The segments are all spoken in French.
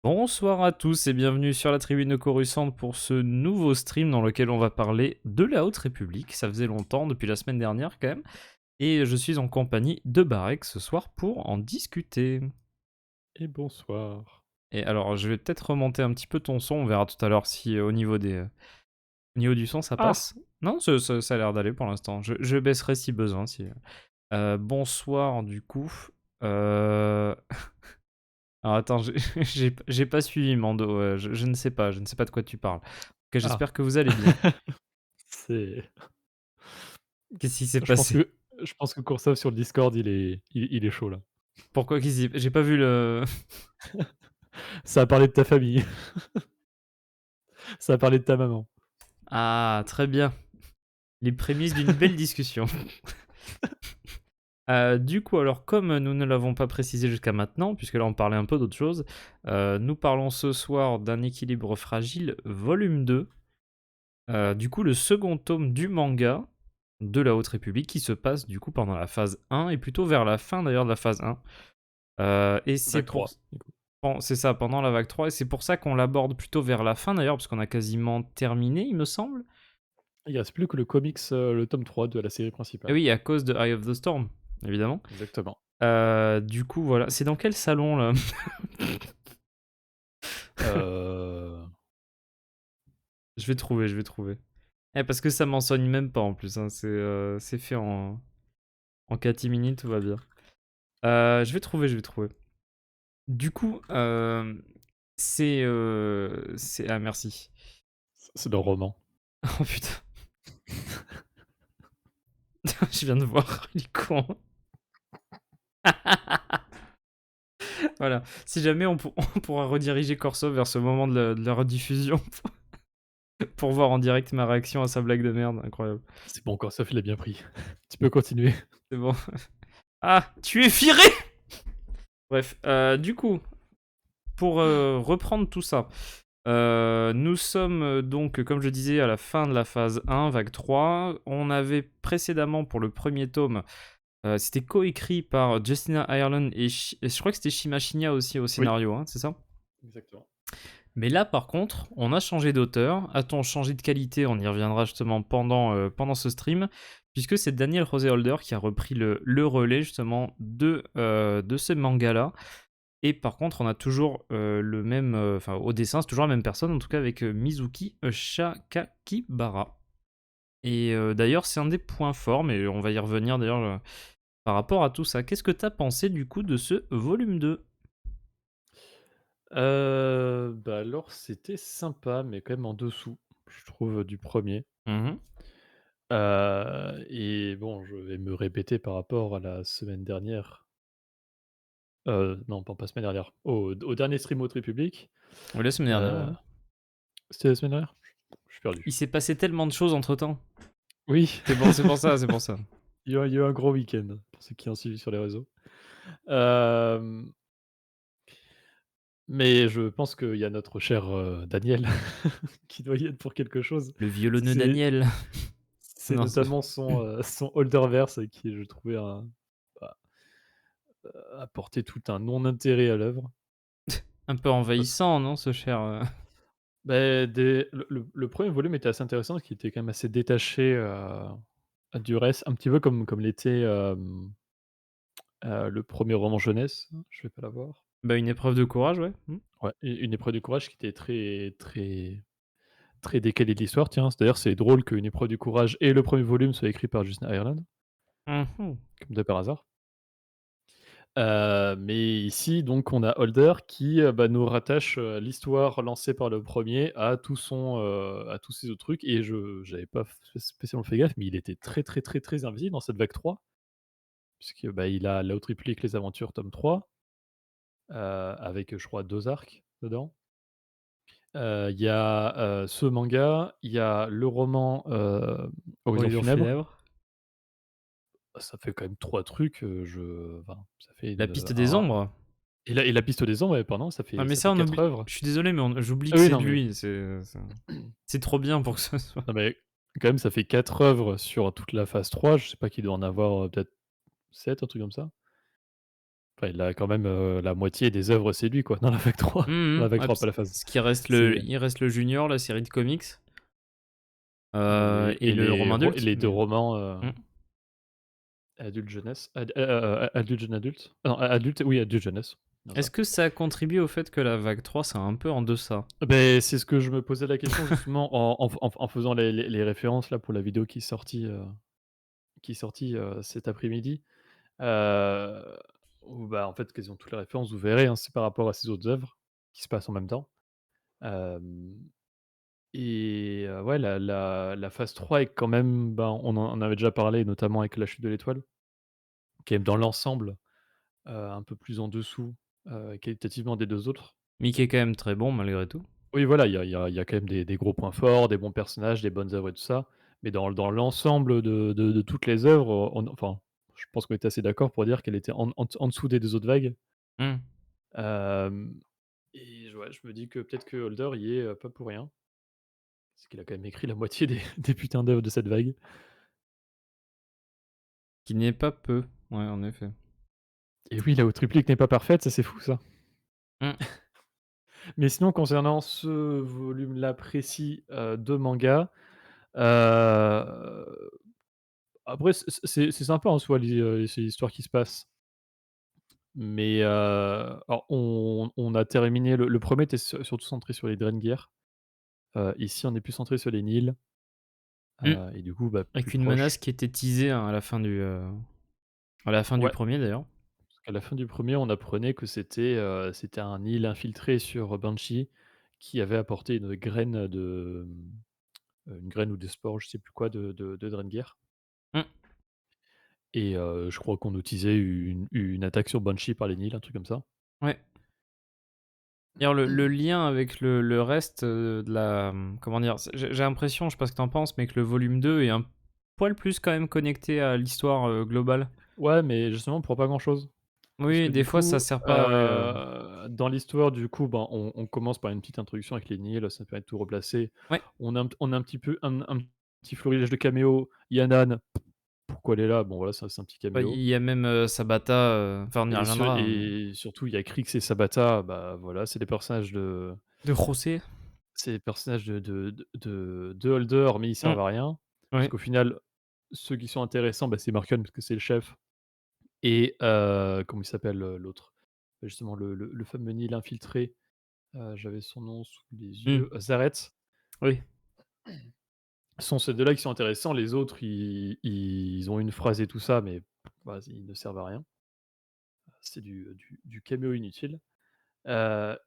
Bonsoir à tous et bienvenue sur la tribune de Coruscant pour ce nouveau stream dans lequel on va parler de la Haute République. Ça faisait longtemps, depuis la semaine dernière quand même. Et je suis en compagnie de Barek ce soir pour en discuter. Et bonsoir. Et alors, je vais peut-être remonter un petit peu ton son, on verra tout à l'heure si au niveau du son ça Ah! passe. Non, ça a l'air d'aller pour l'instant. Je baisserai si besoin. Bonsoir du coup. Euh, Alors attends, j'ai pas suivi Mando, je ne sais pas, je ne sais pas de quoi tu parles. OK, Ah! j'espère que vous allez bien. C'est Qu'est-ce qui s'est je pense passé? que je pense que Coursav sur le Discord, il est chaud là. Pourquoi qu'est-ce qui j'ai pas vu le Ça a parlé de ta famille, ça a parlé de ta maman. ah, très bien, les prémices d'une belle discussion. Du coup, alors comme nous ne l'avons pas précisé jusqu'à maintenant, puisque là on parlait un peu d'autre chose, nous parlons ce soir d'un équilibre fragile, volume 2. Du coup, le second tome du manga de la Haute République qui se passe du coup pendant la phase 1 et plutôt vers la fin d'ailleurs de la phase 1. Et c'est Vague pour 3, du coup. c'est ça, pendant la vague 3 et c'est pour ça qu'on l'aborde plutôt vers la fin d'ailleurs, parce qu'on a quasiment terminé, il me semble. Il reste plus que le comics, le tome 3 de la série Et principale. oui, à cause de Eye of the Storm, évidemment. Exactement. Du coup, voilà. C'est dans quel salon, là? Heu, Je vais trouver, je vais trouver. Parce que ça mentionne même pas en plus, hein. C'est fait en catimini, tout va bien. Je vais trouver, je vais trouver. Du coup, c'est ah merci. c'est dans le roman. Oh putain, je viens de voir, il est con. Voilà. Si jamais on pourra rediriger Corso vers ce moment de la rediffusion pour voir en direct ma réaction à sa blague de merde, incroyable. C'est bon, Coursav, il a bien pris. Tu peux continuer. C'est bon. Ah, tu es viré! Bref, du coup, pour reprendre tout ça, nous sommes donc, comme je disais, à la fin de la phase 1, vague 3. On avait précédemment, pour le premier tome, c'était coécrit par Justina Ireland et je crois que c'était Shima Shinya aussi au Oui, scénario, hein, c'est ça? exactement. Mais là, par contre, on a changé d'auteur. A-t-on changé de qualité? On y reviendra justement pendant ce stream, puisque c'est Daniel Roseholder qui a repris le relais justement de ce manga-là. Et par contre, on a toujours le même, enfin au dessin, c'est toujours la même personne, en tout cas avec Mizuki Shakakibara. Et d'ailleurs, c'est un des points forts, mais on va y revenir d'ailleurs par rapport à tout ça. Qu'est-ce que t'as pensé du coup de ce volume 2? Bah, alors c'était sympa, mais quand même en dessous, je trouve, du premier. Mhm. Et bon, je vais me répéter par rapport à la semaine dernière. Non, pas semaine dernière, au dernier stream Haute République. Oui, la semaine dernière, Heu, ouais. C'était la semaine dernière? Je suis Il perdu. s'est passé tellement de choses entre temps. Oui, C'est pour ça, c'est pour ça. il y a eu un gros week-end, pour ceux qui ont suivi sur les réseaux. Hem, mais je pense qu'il y a notre cher, Daniel qui doit y être pour quelque chose. Le violonneux C'est Daniel. c'est Non, notamment son Holderverse qui, je trouvais, bah, apportait tout un non-intérêt à l'œuvre. un peu envahissant, non, ce cher. Beh, le 1er volume était assez intéressant parce qu'il était quand même assez détaché, du reste, un petit peu comme l'était, le premier roman jeunesse. Je vais pas l'avoir. Bah, une épreuve de courage, ouais. Mmh. Ouais, une épreuve du courage qui était très, très, très décalée de l'histoire, tiens. D'ailleurs, c'est drôle qu'une épreuve du courage et le premier volume soient écrits par Justin Ireland, Mmh. comme de par hasard. Mais ici, donc, on a Holder qui, bah, nous rattache, l'histoire lancée par le premier à tous ses autres trucs, et je j'avais pas spécialement fait gaffe, mais il était très, très, très, très investi dans cette vague 3, puisque, bah, il a La Haute République, les aventures, tome 3, avec, je crois 2 arcs dedans. Il y a, ce manga, il y a le roman, Horizon Horizon Funèbre. funèbre. Ça fait quand même 3 trucs, je enfin, ça fait La une, piste des un ombres. et la piste des ombres, ouais, pardon, ça Ah fait mais ça ça fait on 4 oublie, œuvres. je suis désolé mais j'oublie Ah que oui, c'est non, de mais lui, c'est trop bien pour que ce soit non, mais quand même, ça fait 4 œuvres sur toute la phase 3. Je sais pas, qu'il doit en avoir, peut-être 7, un truc comme ça. Enfin, il a quand même, la moitié des œuvres, c'est lui, quoi, dans la vague 3. Dans Mmh la mh. vague Ouais, 3, pas la phase. parce qu'il reste C'est il reste le Junior, la série de comics, oui et le roman et adulte, les 2 mais romans, mmh. adulte jeunesse, adulte jeune adulte? Non, adulte, oui, adulte jeunesse, bien Est-ce ça. que ça a contribué au fait que la vague 3 c'est un peu en deçà? Beh, c'est ce que je me posais la question justement en faisant les références là pour la vidéo qui est sortie, cet après-midi, heu, où bah, en fait, quasiment toutes les références, vous verrez, hein, c'est par rapport à ses autres œuvres qui se passent en même temps. Hem Et ouais, la phase 3 est quand même, ben, on en avait déjà parlé, notamment avec La Chute de l'étoile, qui est dans l'ensemble, un peu plus en dessous, qualitativement des 2 autres. Mais qui est quand même très bon malgré tout. Oui, voilà, il y a quand même des gros points forts, des bons personnages, des bonnes œuvres et tout ça, mais dans l'ensemble de toutes les œuvres, on enfin, je pense qu'on était assez d'accord pour dire qu'elle était en dessous des 2 autres vagues. Mmh. Hem et ouais, je me dis que peut-être que Holder y est, pas pour rien, parce qu'il a quand même écrit la moitié des des putains d'œuvres de cette vague. Qui n'est pas peu, ouais, en effet. Et oui, la haute triplique n'est pas parfaite, ça c'est fou ça. Mmh. Mais sinon concernant ce volume-là précis, de manga, heu, après c'est sympa en soi ces histoires qui se passent. Mais, alors on a terminé le 1er était surtout centré sur les Drengir. Ici on est plus centré sur les Nils, Mmh. et du coup, bah, plus Avec une menace proche. qui était teasée, hein, à la fin du Ouais, premier d'ailleurs. parce qu'à la fin du premier on apprenait que c'était un Nil infiltré sur Banshee qui avait apporté une graine une graine ou des spores, je sais plus quoi de Drengir. Mmh. Et je crois qu'on utilisait une attaque sur Banshee par les Nils, un truc comme ça. Ouais. D'ailleurs le lien avec le reste, de la, comment dire? J'ai l'impression, je sais pas ce que tu en penses, mais que le volume 2 est un poil plus quand même connecté à l'histoire, globale. Ouais, mais justement pour pas grand chose. Parce Oui, que des du fois ça coup, sert pas, ouais, dans l'histoire du coup, ben, on commence par une petite introduction avec les Nils, ça permet de tout replacer. ouais. On a un petit peu un petit florilège de caméos. Yannan, pourquoi elle est là? Bon voilà, ça c'est un petit Bah, il caméo. y a même, Sabata, enfin on y reviendra, hein, mais Et surtout il y a Krix et Sabata, bah, voilà, de José. c'est des personnages de Holder, mais ils Mmh. servent à rien. Parce Ouais. qu'au final, ceux qui sont intéressants, bah, c'est Marcon parce que c'est le chef et comment il s'appelle, l'autre? Justement le fameux Nil infiltré, j'avais son nom sous les Mmh. yeux, Zareth. Oui. Ce sont ces 2 là qui sont intéressants, les autres ils ont une phrase et tout ça, mais bah, ils ne servent à rien. C'est du caméo inutile.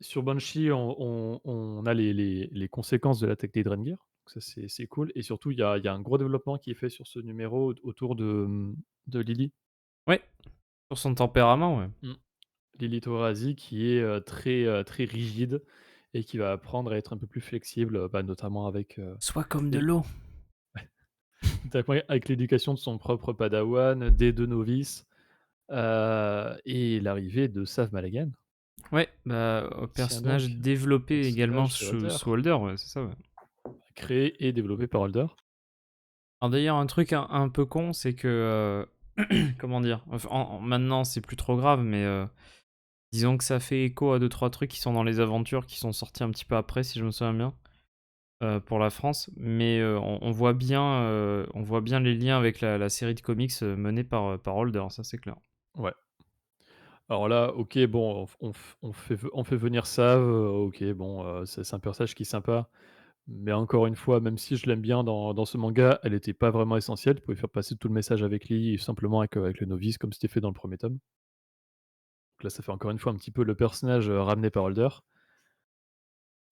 Sur Banshee, on a les conséquences de l'attaque des Drengir, donc ça c'est cool et surtout il y a un gros développement qui est fait sur ce numéro autour de Lily. Ouais, sur son tempérament, ouais. Mmh. Lily Torazi qui est, très rigide et qui va apprendre à être un peu plus flexible, bah, notamment avec, Sois comme de l l'eau. notamment avec l'éducation de son propre padawan, des 2 novices, et l'arrivée de Sav Malagan, Ouais, bah, tient personnage donc développé également personnage de sous Holder, sous Holder, ouais, c'est ça, ouais. créé et développé par Holder. Alors d'ailleurs, un truc un peu con, c'est que, comment dire? Enfin, maintenant, c'est plus trop grave, mais disons que ça fait écho à deux trois trucs qui sont dans les aventures, qui sont sortis un petit peu après, si je me souviens bien, pour la France. Mais on voit bien les liens avec la série de comics, menée par Holder, ça c'est clair. Ouais. Alors là, OK, bon, on fait venir Sav, OK, bon, c'est un personnage qui est sympa, mais encore une fois, même si je l'aime bien dans ce manga, elle était pas vraiment essentielle. Tu pouvais faire passer tout le message avec Lee, simplement avec le novice, comme c'était fait dans le premier tome. Donc là, ça fait encore une fois un petit peu le personnage, ramené par Holder.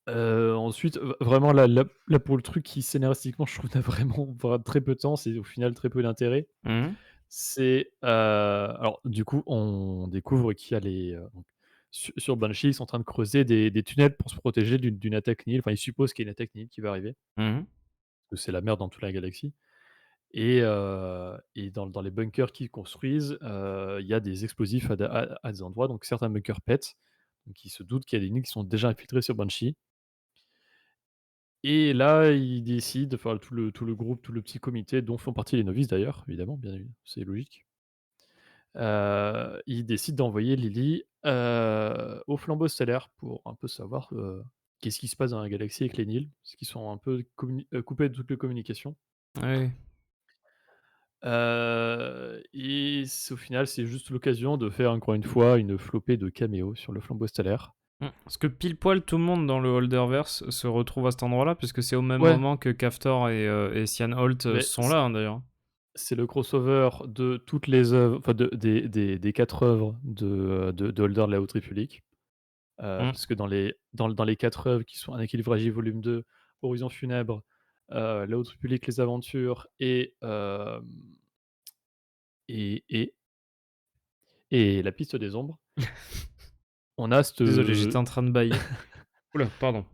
Ensuite, vraiment là pour le truc qui scénaristiquement, je trouve n'a vraiment très peu de sens et au final très peu d'intérêt. Mmh. C'est, alors du coup, on découvre qu'il y a donc sur Banshee, ils sont en train de creuser des tunnels pour se protéger d'une attaque Nihil. Enfin, ils supposent qu'il y a une attaque Nihil qui va arriver, Mmh. parce que c'est la merde dans toute la galaxie et dans les bunkers qu'ils construisent, il y a des explosifs à des endroits, donc certains bunkers pètent, donc ils se doutent qu'il y a des Nihil qui sont déjà infiltrés sur Banshee et là, ils décident, enfin tout le groupe, tout le petit comité dont font partie les novices d'ailleurs, évidemment, bien évi c'est logique. il décide d'envoyer Lily, au flambeau stellaire pour un peu savoir, qu'est-ce qui se passe dans la galaxie avec les Nils, parce qu'ils sont un peu coupés de toutes les communications. Ouais. Et au final, c'est juste l'occasion de faire encore une fois une flopée de caméos sur le flambeau stellaire. Parce que pile poil tout le monde dans le Holderverse se retrouve à cet endroit-là, puisque c'est au même Ouais, moment que Kaftor et Sian Holt mais sont là, hein, d'ailleurs. c'est le crossover de toutes les œuvres, enfin des 4 œuvres de Holder de la Haute République. Mmh. Parce que dans les 4 œuvres qui sont Anakin Vragi volume 2, Horizon Funèbre, La Haute République, Les Aventures et et et La Piste des Ombres, on a Désolé, j'étais cette en train de bâiller. Oula, pardon.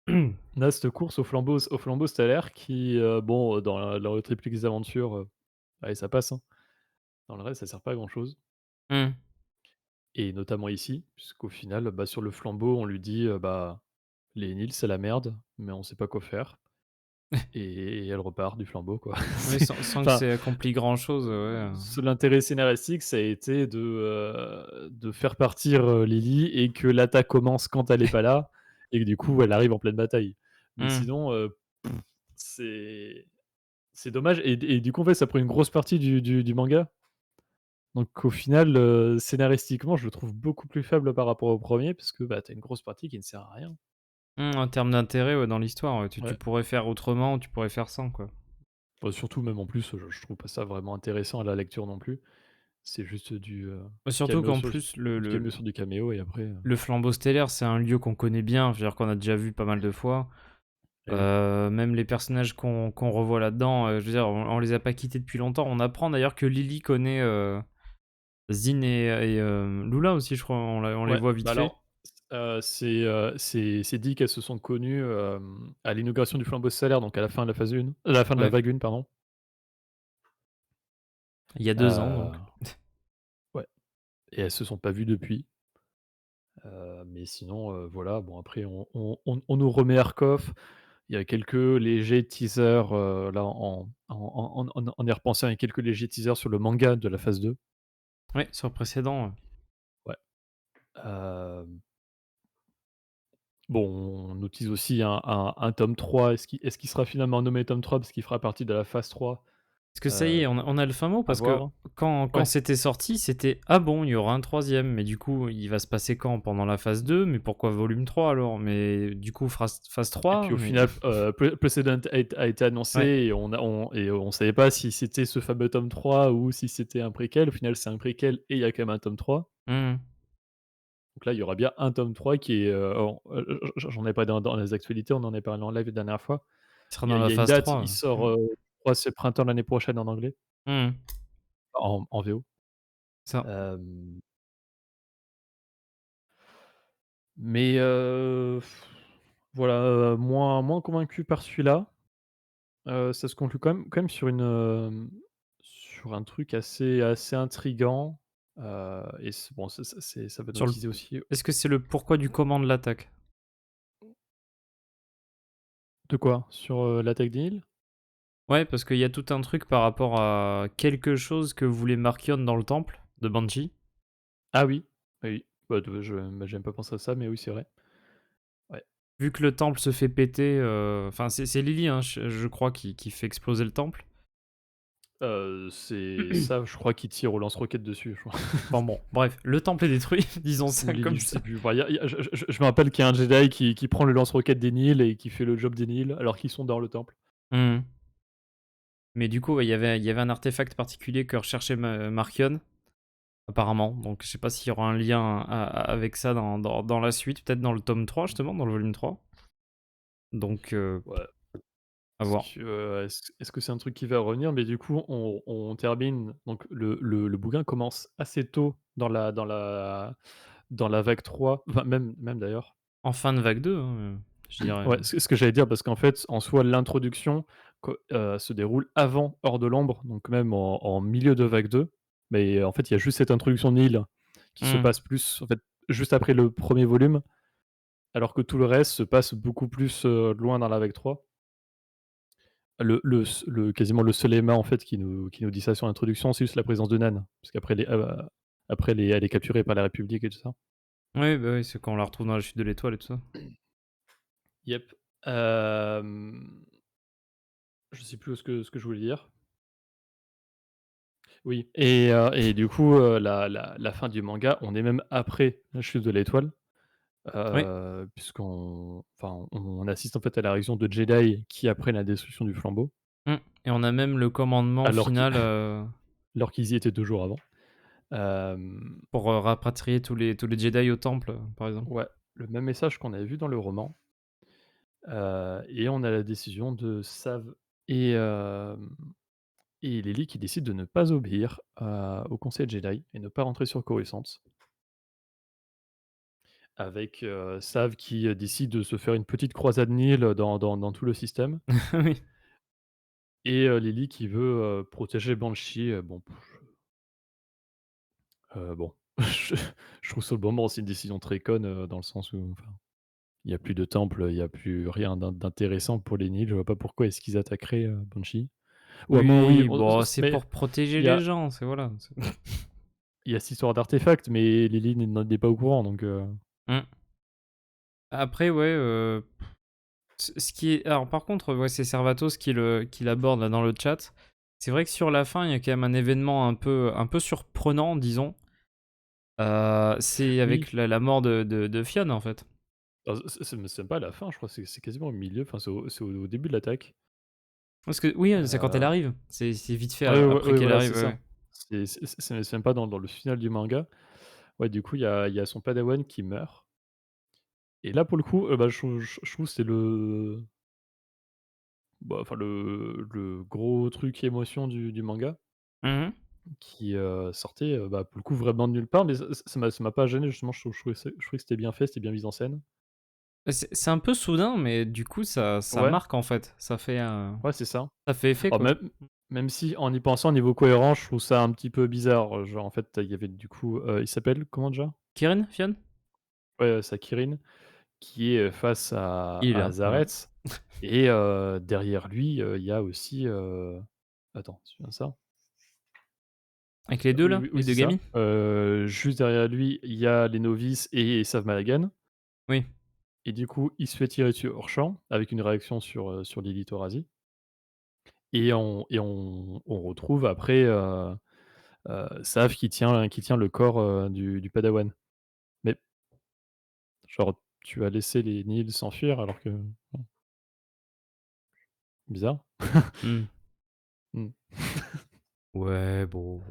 on a cette course au flambeau stellaire qui, bon, dans la Haute République, Les Aventures, allez ça passe, hein. Dans le reste, ça sert pas à grand chose Mmh. et notamment ici, puisqu'au final, bah, sur le flambeau, on lui dit, bah: «Les Nils, c'est la merde, mais on sait pas quoi faire». Et elle repart du flambeau, quoi. Oui, C'est sans que enfin, c'est accompli grand chose, ouais, l'intérêt scénaristique, ça a été de faire partir, Lily et que l'attaque commence quand elle est pas là et que du coup, elle arrive en pleine bataille. Mais Mmh. sinon, c'est c'est dommage et du coup, en fait, ça prend une grosse partie du manga. Donc au final, scénaristiquement, je le trouve beaucoup plus faible par rapport au premier parce que, bah, tu as une grosse partie qui ne sert à rien. En termes d'intérêt, ouais, dans l'histoire, ouais, tu Ouais. pourrais faire autrement ou tu pourrais faire sans, quoi. Bah, surtout même en plus, je trouve pas ça vraiment intéressant à la lecture non plus. C'est juste Bah, du surtout caméo qu'en sur plus, du caméo et après, le flambeau stellaire, c'est un lieu qu'on connaît bien, je veux dire qu'on a déjà vu pas mal de fois. eh oui. Même les personnages qu'on revoit là-dedans, je veux dire, on les a pas quittés depuis longtemps. On apprend d'ailleurs que Lily connaît, Zin et Lula aussi, je crois, on les Ouais, voit vite bah, fait. alors, c'est dit qu'elles se sont connues, à l'inauguration du flambeau stellaire, donc à la fin de la phase 1, à la fin de la Ouais, vague 1 pardon. il y a 2 ans donc. Heu, ouais et elles se sont pas vues depuis, mais sinon, voilà, bon après on nous remet Arkoff. Il y a quelques légers teasers, là en y repensant, il y a quelques légers teasers sur le manga de la phase 2. Ouais, sur le précédent, Ouais, hem bon, on utilise aussi un tome 3. Est-ce qu'il sera finalement nommé tome 3 parce qu'il fera partie de la phase 3? parce que ça y Heu, est, on a le fin mot à parce que voir. quand Ouais c'était sorti, c'était: «Ah bon, il y aura un troisième mais du coup, il va se passer quand? Pendant la phase 2? Mais pourquoi volume 3 alors? Mais du coup, phase et 3? puis au Mais» final, Precedent a été annoncé ouais. et on savait pas si c'était ce fameux tome 3 ou si c'était un préquel. Au final, c'est un préquel et il y a quand même un tome 3. Mmh. Donc là, il y aura bien un tome 3 qui est, j'en ai pas dans les actualités, on en a parlé en live la dernière fois. Il sera Il y dans a il la y a une phase date, 3, il ouais. sort, je crois c'est printemps l'année prochaine en anglais, Mmh. en VO. Ça. Hem, mais voilà, moins convaincu par celui-là. Ça se conclut quand même sur sur un truc assez intriguant, et bon ça va nous Sur le teaser aussi Est-ce que c'est le pourquoi du comment de l'attaque? de quoi? Sur, l'attaque des Nils? Ouais, parce qu'il y a tout un truc par rapport à quelque chose que voulait Markion dans le temple de Banshee. Ah oui, oui, bah, j'aime pas penser à ça, mais oui, c'est vrai. Ouais, Vu que le temple se fait péter, enfin c'est Lily, hein, je crois, qui fait exploser le temple. c'est ça, je crois qu'il tire au lance-roquettes dessus, je crois. Enfin bon, bref, le temple est détruit, disons Ou ça Lily, comme je ça. sais plus. Enfin, je me rappelle qu'il y a un Jedi qui prend le lance-roquettes des Nils et qui fait le job des Nils alors qu'ils sont dans le temple. Mmh. Mais du coup, ouais, il y avait un artefact particulier que recherchait Markion, apparemment. Donc je sais pas s'il y aura un lien avec ça dans la suite, peut-être dans le tome 3 justement, dans le volume 3. Donc Ouais. à voir. Est-ce que c'est un truc qui va revenir? Mais du coup, on termine donc le bouquin commence assez tôt dans la vague 3, enfin même d'ailleurs. En fin de vague 2, hein, je dirais. Ouais, c'est ce que j'allais dire parce qu'en fait, en soi, l'introduction se déroule avant Hors de l'Ombre, donc même en milieu de vague 2. Mais en fait, il y a juste cette introduction de Neil qui se Mmh. passe plus en fait, juste après le premier volume, alors que tout le reste se passe beaucoup plus, loin dans la vague 3. quasiment le seul élément en fait qui nous dit ça sur l'introduction, c'est juste la présence de Nan. Parce qu'après elle est capturée par la République et tout ça. Oui, bah, oui, c'est quand on la retrouve dans la chute de l'étoile et tout ça. Yep. Je sais plus ce que je voulais dire. Oui et du coup, la fin du manga, on est même après la chute de l'étoile, Oui, puisqu'on enfin, on assiste en fait à la réaction de Jedi qui apprennent la destruction du flambeau, mmh et on a même le commandement alors qu final, alors qu'ils y étaient 2 jours avant. Hem, pour, rapatrier tous les Jedi au temple, par exemple. ouais, le même message qu'on avait vu dans le roman, et on a la décision de Sav et Lily qui décident de ne pas obéir, au conseil Jedi et ne pas rentrer sur Coruscant. Avec, Sav qui, décide de se faire une petite croisade Nil dans tout le système Oui. et Lily qui veut, protéger Banshee, bon, bon, je je trouve sur le moment, c'est une décision très conne, dans le sens où, enfin, il y a plus de temple, il y a plus rien d'intéressant pour les Nils. Je vois pas pourquoi est-ce qu'ils attaqueraient, Banshee. Ou à moins oui, Oui, on bon, s c'est mais pour protéger il y les a gens, c'est voilà, c'est il y a cette histoire d'artefact, mais Lily n'en est pas au courant donc mmh. Après, ouais, ce qui est alors par contre, ouais, c'est Servatos qui l'aborde là dans le chat. C'est vrai que sur la fin, il y a quand même un événement un peu surprenant, disons. C'est oui. avec la mort de Fionn, en fait. C'est même pas à la fin, je crois, c'est quasiment au milieu, enfin, c'est au début de l'attaque. Parce que oui, c'est quand elle Heu, arrive. C'est vite fait ouais, a ouais, après ouais, qu'elle voilà, arrive, c'est ouais, ça. ouais. C'est même pas dans le final du manga. Ouais, du coup, il y a son padawan qui meurt et là, pour le coup, bah, je trouve que c'est enfin, le gros truc émotion du manga Mmh. qui, sortait, bah, pour le coup, vraiment de nulle part, mais ça m'a pas gêné justement, je trouvais que c'était bien fait, c'était bien mis en scène. Bah, c'est un peu soudain, mais du coup, ça Ouais, marque, en fait. ouais, c'est ça. Ça fait effet, Alors quoi. même si en y pensant, niveau cohérence, je trouve ça un petit peu bizarre, genre, en fait, il y avait du coup, il s'appelle comment déjà? Kirin? Fionn? Ouais, Sakirin qui est, face Il est à là, voilà. Zareth et derrière lui, il y a aussi, attends, c'est bien ça? Avec les 2 Oui, là? oui, oui, Les 2 c'est ça. gamines? Juste derrière lui, il y a les novices et Sav Malagan Oui. et du coup, il se fait tirer dessus hors champ avec une réaction sur Lily Torazi et on retrouve après, Sav qui tient le corps, du padawan. Mais genre, tu as laissé les Nihil s'enfuir alors que bon, bizarre. Mmh. Mmh. Ouais, bon.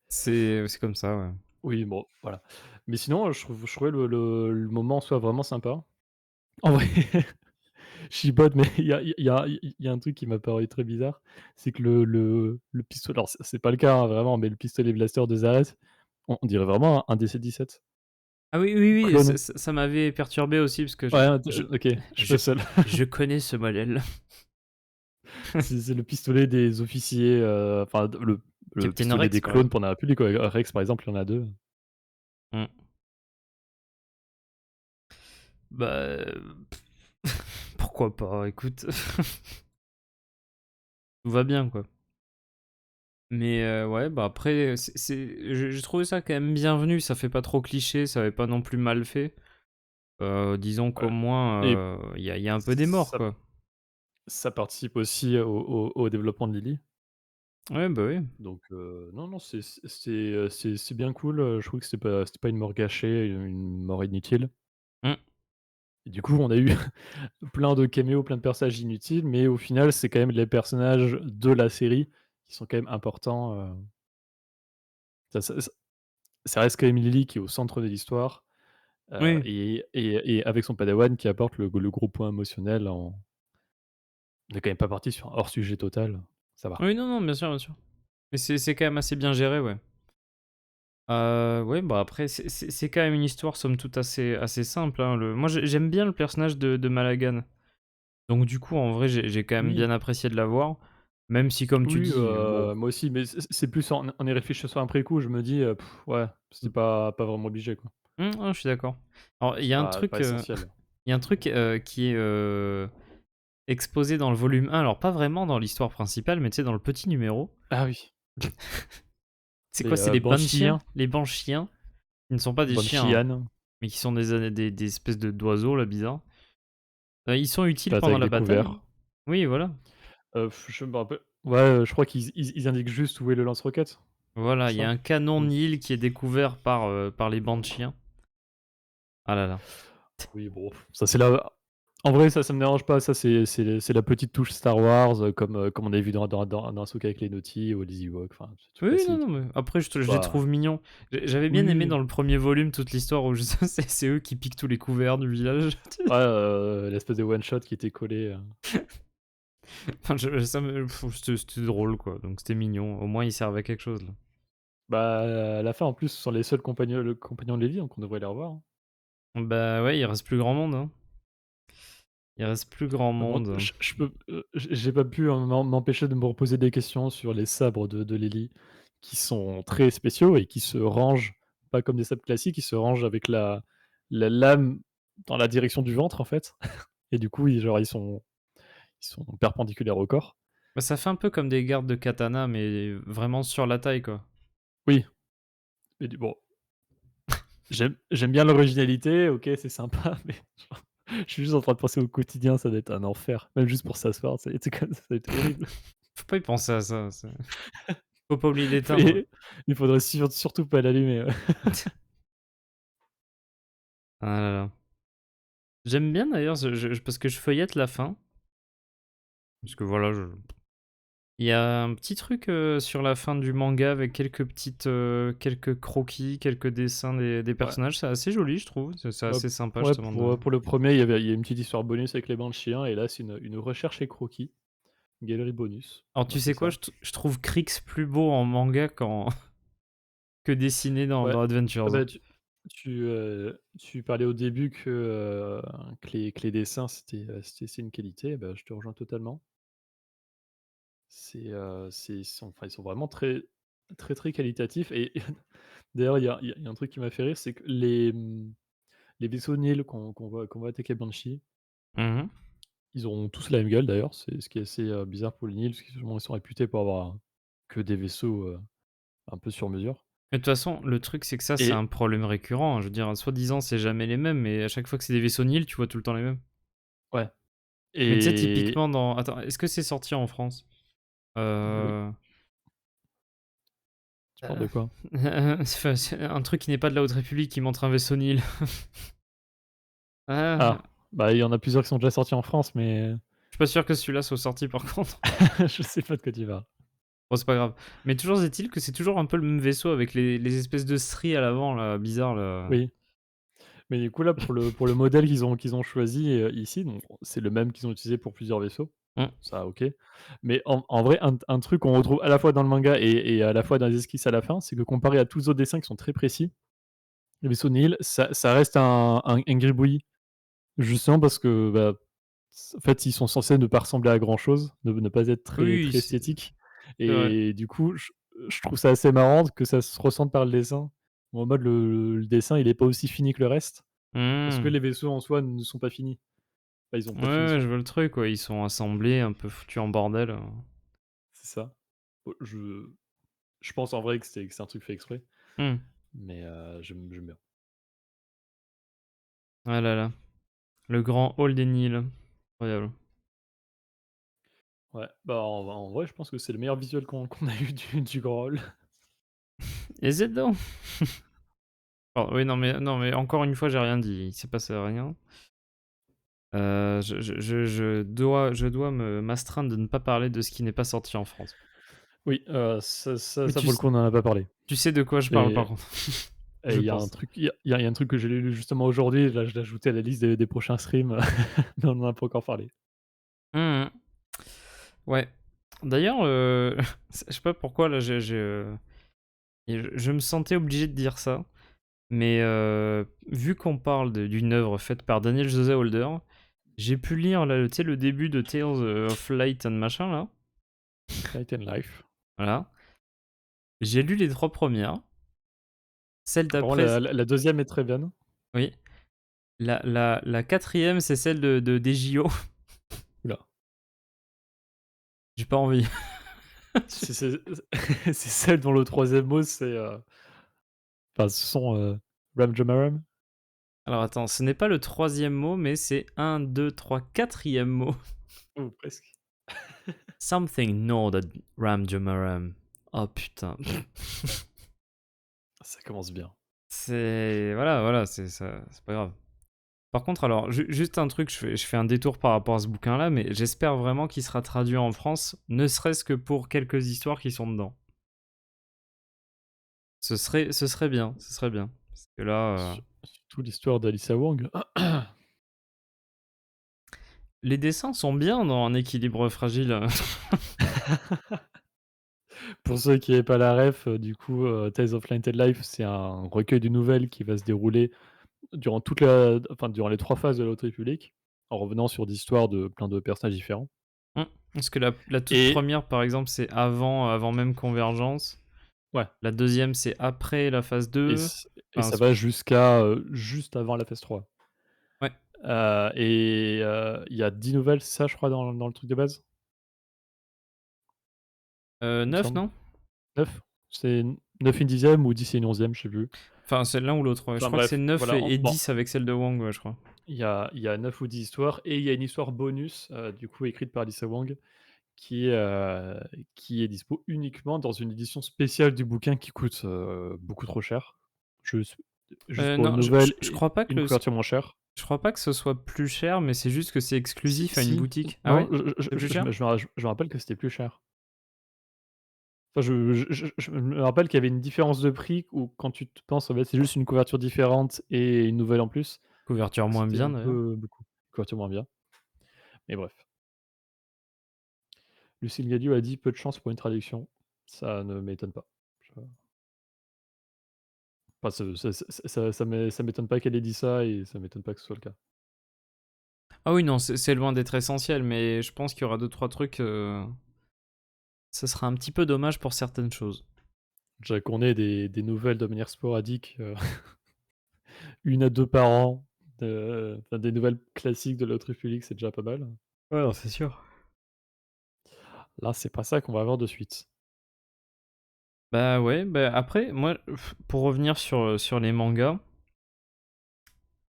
C'est comme ça, ouais. Oui, bon, voilà. Mais sinon, je trouvais le moment en soi vraiment sympa. En vrai, je chipote, mais il y a un truc qui m'a paru très bizarre, c'est que le pistolet alors c'est pas le cas, hein, vraiment, mais le pistolet blaster de Zareth, on dirait vraiment un DC-17 Ah oui, oui, oui, ça clone. ça ça m'avait perturbé aussi parce que Ouais, hein, je OK, je suis pas je seul. je connais ce modèle. C'est le pistolet des officiers, enfin le Captain pistolet Rex, des par clones exemple. pour la République, ouais. Rex, par exemple, il y en a 2. Mmh. Bah, pourquoi pas? Écoute, tout va bien, quoi. Mais ouais, bah, après, j'ai trouvé ça quand même bienvenu, ça fait pas trop cliché, ça fait pas non plus mal fait. Disons qu'au Ouais moins, et il y a un peu des morts, ça quoi. ça participe aussi au développement de Lily. Ouais, bah, oui. Donc non, non, c'est bien cool, je trouve que c'était pas une mort gâchée, une mort inutile Mmh. et du coup, on a eu plein de caméos, plein de personnages inutiles, mais au final, c'est quand même les personnages de la série qui sont quand même importants, ça reste quand même Lily qui est au centre de l'histoire, Oui. et avec son padawan qui apporte le gros point émotionnel en on est quand même pas parti sur un hors sujet total, ça va. Oui, non, non, bien sûr, bien sûr. Mais c'est quand même assez bien géré, ouais. Ouais, bah, après, c'est quand même une histoire, somme toute, assez simple, hein, moi, j'aime bien le personnage de Malagan. Donc du coup, en vrai, j'ai quand même Oui. bien apprécié de la voir, même si, comme tu Oui, dis, bon. moi aussi, mais c'est plus en y réfléchissant après coup, je me dis, ouais, c'était pas vraiment obligé, quoi. Ouais, je suis d'accord. Alors, il y C'est a un pas truc, essentiel. Il y a un truc qui est exposé dans le volume 1, alors pas vraiment dans l'histoire principale, mais tu sais, dans le petit numéro. Ah oui, C'est quoi? les, C'est les Banshiens? Banshians, Les Banshiens, qui ne sont pas des chiens, hein, Banshian, mais qui sont des espèces d'oiseaux là bizarres. Ils sont utiles pattes pendant avec la des bataille. couverts. Oui, voilà. Je me rappelle ouais, je crois qu'ils indiquent juste où est le lance-roquette, Voilà, c'est il y a ça? un canon Oui. Nil qui est découvert par les Banshiens. Ah là là. Oui, bon, ça c'est la en vrai, ça me dérange pas, ça c'est la petite touche Star Wars, comme on avait vu dans Ahsoka avec les Naughty ou les Ewoks, enfin, c'est tout Oui, non, non, classique. mais après C'est je les pas trouve mignons. J'avais bien aimé oui, dans le premier volume toute l'histoire où c'est eux qui piquent tous les couverts du village. ouais, l'espèce de one shot qui était collé, Enfin, ça me c'était drôle quoi, donc c'était mignon. Au moins ils servaient à quelque chose là. bah, à la fin, en plus, ce sont les seuls compagnons de Levi, donc on devrait les revoir, hein. Bah ouais, il reste plus grand monde, hein. Il reste plus grand Par contre, monde. je peux, j'ai pas pu, m'empêcher de me reposer des questions sur les sabres de Lily, qui sont très spéciaux et qui se rangent pas comme des sabres classiques, ils se rangent avec la lame dans la direction du ventre, en fait. Et du coup, ils sont perpendiculaires au corps. Bah, ça fait un peu comme des gardes de katana, mais vraiment sur la taille quoi. Oui, et du bon, j'aime bien l'originalité, OK, c'est sympa, mais genre, je suis juste en train de penser au quotidien, ça doit être un enfer, même juste pour s'asseoir, c'est comme ça doit être horrible. Faut pas y penser à ça, faut pas oublier d'éteindre. Et il faudrait surtout pas l'allumer, ouais. Ah là là. J'aime bien d'ailleurs parce que je feuillette la fin, parce que voilà, il y a un petit truc, sur la fin du manga avec quelques croquis, quelques dessins des Ouais. personnages. C'est assez joli, je trouve. C'est Ouais, assez sympa ouais, justement de pour le premier, il y a une petite histoire bonus avec les bancs de chiens et là, c'est une recherche et croquis, galerie bonus. alors Ouais, tu c'est sais quoi? ça. Je trouve Krix plus beau en manga que dessiné Ouais. dans Ah Adventures. bah, tu parlais au début que les dessins, c'est une qualité, bah, je te rejoins totalement. Ils sont vraiment très très, très qualitatifs et d'ailleurs, il y a un truc qui m'a fait rire, c'est que les vaisseaux Nil qu'on voit attaquer Banshee, Mmh. ils auront tous la même gueule d'ailleurs, c'est ce qui est assez, bizarre pour les Nil, parce qu'ils justement ils sont réputés pour avoir que des vaisseaux, un peu sur mesure Mais de toute façon, le truc, c'est que ça, c'est et un problème récurrent, hein. Je veux dire, soi-disant, c'est jamais les mêmes, mais à chaque fois que c'est des vaisseaux Nil, tu vois tout le temps les mêmes. ouais Mais tu sais, et typiquement dans attends, est-ce que c'est sorti en France? oui, Heu, tu parles de quoi? c'est un truc qui n'est pas de la Haute République qui montre un vaisseau Nil. Ah, Ah, bah, il y en a plusieurs qui sont déjà sortis en France, mais je suis pas sûr que celui-là soit sorti par contre. je sais pas de quoi tu parles. Bon, c'est pas grave. Mais toujours est-il que c'est toujours un peu le même vaisseau avec les espèces de stries à l'avant là, bizarres là. Oui, mais du coup là, pour le modèle qu'ils ont choisi, ici, donc c'est le même qu'ils ont utilisé pour plusieurs vaisseaux, Mmh. ça OK. Mais en vrai, un truc qu'on retrouve à la fois dans le manga et à la fois dans les esquisses à la fin, c'est que comparé à tous les autres dessins qui sont très précis, les vaisseaux Nihil, ça reste un gribouillis. Justement parce que, bah, en fait, ils sont censés ne pas ressembler à grand chose, ne pas être très Oui, très c'est esthétiques vrai. et du coup, je trouve ça assez marrant que ça se ressente par le dessin. En mode le dessin, il est pas aussi fini que le reste, parce que Mmh. les vaisseaux en soi ne sont pas finis. Enfin, ils ont Ouais, pas de ouais, je finition. vois le truc, quoi. Ils sont assemblés, un peu foutus en bordel. C'est ça. Bon, je pense en vrai que c'est un truc fait exprès, Mmh. mais j'aime bien. Ah là là. Le grand hall des Nils. Incroyable. Ouais, bah, en vrai, je pense que c'est le meilleur visuel qu'on a eu du grand hall. Et Zelda. Oh, oui, non, mais encore une fois, j'ai rien dit. Il s'est passé rien. Je dois m'astreindre de ne pas parler de ce qui n'est pas sorti en France. Oui, ça Mais pour le coup, on en a pas parlé tu sais de quoi je parle par et contre. Et Je il y a un pense. truc il y a un truc que j'ai lu justement aujourd'hui, là je l'ai ajouté à la liste des prochains streams, mais on en a pas encore parlé. Mmh. Ouais. D'ailleurs, je sais pas pourquoi là, je me sentais obligé de dire ça, mais vu qu'on parle d'une œuvre faite par Daniel José Holder, j'ai pu lire là, tu sais, le début de Tales of Light and machin là. Light and Life. Voilà. J'ai lu les 3 premières. Celle Apparemment d'après, la 2e est très bien. oui. La 4e, c'est celle des JO. Ouh là, J'ai pas envie. c'est c'est celle dont le troisième mot c'est, enfin ce sont, Ramjamaram? Alors attends, ce n'est pas le 3e mot, mais c'est un, deux, trois, quatrième mot. Ou presque. Something Nord Ramjamaram. Oh putain. Ça commence bien. C'est voilà, c'est ça, c'est pas grave. Par contre, alors, juste un truc, je fais un détour par rapport à ce bouquin-là, mais j'espère vraiment qu'il sera traduit en France, ne serait-ce que pour quelques histoires qui sont dedans. Ce serait bien, ce serait bien. Parce que là, Surtout l'histoire d'Alyssa Wong. les dessins sont bien dans Un équilibre fragile. Pour ceux qui n'avaient pas la ref, du coup, Tales of Light and Life, c'est un recueil de nouvelles qui va se dérouler durant les 3 phases de la Haute République, en revenant sur l'histoire de plein de personnages différents Parce que la toute et première, par exemple, c'est avant même Convergence. ouais La deuxième, c'est après la phase et 2. c et Enfin, ça va jusqu'à, juste avant la phase 3. ouais. Il y a 10 nouvelles, c'est ça, je crois, dans le truc de base? Il me 9, semble? non? 9? C'est 9 une dixième ou 10 et une onzième, je sais plus. Enfin, c'est l'un ou l'autre, ouais. Je Enfin crois que c'est bref, 9 voilà, et bon, 10 avec celle de Wong, ouais, je crois. il y a 9 ou 10 histoires et il y a une histoire bonus, du coup écrite par Alyssa Wong qui, heu, qui est dispo uniquement dans une édition spéciale du bouquin qui coûte, beaucoup trop cher. Je s Juste pour une Non, je nouvelle je et crois pas que une couverture moins chère. je crois pas que ce soit plus cher, mais c'est juste que c'est Si, exclusif à une si, boutique. Ah non, ouais? C'est plus cher? je me rappelle que c'était plus cher. Enfin, je me rappelle qu'il y avait une différence de prix où quand tu te penses, en fait, c'est juste une couverture différente et une nouvelle en plus, Couverture moins c'était bien un d'ailleurs. peu beaucoup. Couverture moins bien, mais bref. Lucille Gadiou a dit: «Peu de chance pour une traduction». Ça ne m'étonne pas. Je Enfin, ça m'étonne pas qu'elle ait dit ça et ça m'étonne pas que ce soit le cas. Ah oui, non, c'est loin d'être essentiel, mais je pense qu'il y aura deux trois trucs, ça sera un petit peu dommage pour certaines choses. Déjà qu'on ait des nouvelles de manière sporadique, 1 à 2 par an, enfin des nouvelles classiques de l'autre République, c'est déjà pas mal. Ouais, non, c'est sûr. Là, c'est pas ça qu'on va avoir de suite. Bah ouais, bah après, moi, pour revenir sur les mangas,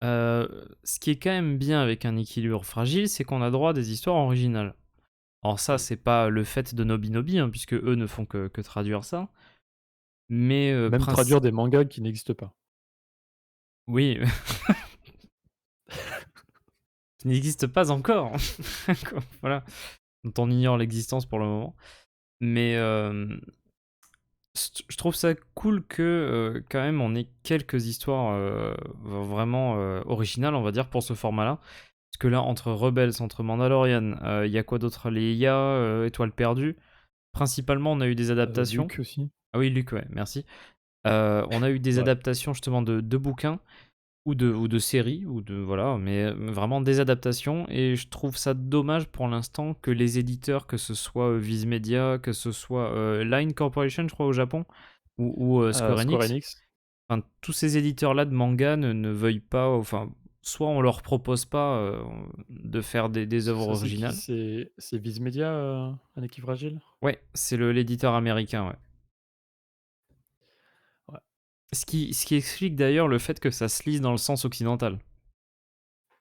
ce qui est quand même bien avec Un équilibre fragile, c'est qu'on a droit à des histoires originales. Alors ça, Oui. c'est pas le fait de Nobinobi, hein, puisque eux ne font que traduire ça. Mais Même traduire des mangas qui n'existent pas. oui, qui n'existe pas encore. Voilà, dont on ignore l'existence pour le moment. Mais je trouve ça cool que quand même on ait quelques histoires vraiment originales, on va dire, pour ce format-là. Parce que là, entre Rebels, entre Mandalorian, il y a quoi d'autre? Les IA, Étoiles perdues. Principalement, on a eu des adaptations. Luke aussi. Ah oui, Luc, ouais, merci. On a eu des Ouais. adaptations justement de bouquins ou de séries, ou de voilà, mais vraiment des adaptations. Et je trouve ça dommage pour l'instant que les éditeurs, que ce soit Viz Media, que ce soit Line Corporation, je crois, au Japon, ou Square Square Enix, Enix. enfin, tous ces éditeurs-là de manga ne veuillent pas, enfin, soit on leur propose pas de faire des œuvres Ça, c'est qui? originales. C'est Viz Media, Un équipe fragile? Ouais, c'est l'éditeur américain, ouais. Ouais, Ce qui explique d'ailleurs le fait que ça se lise dans le sens occidental.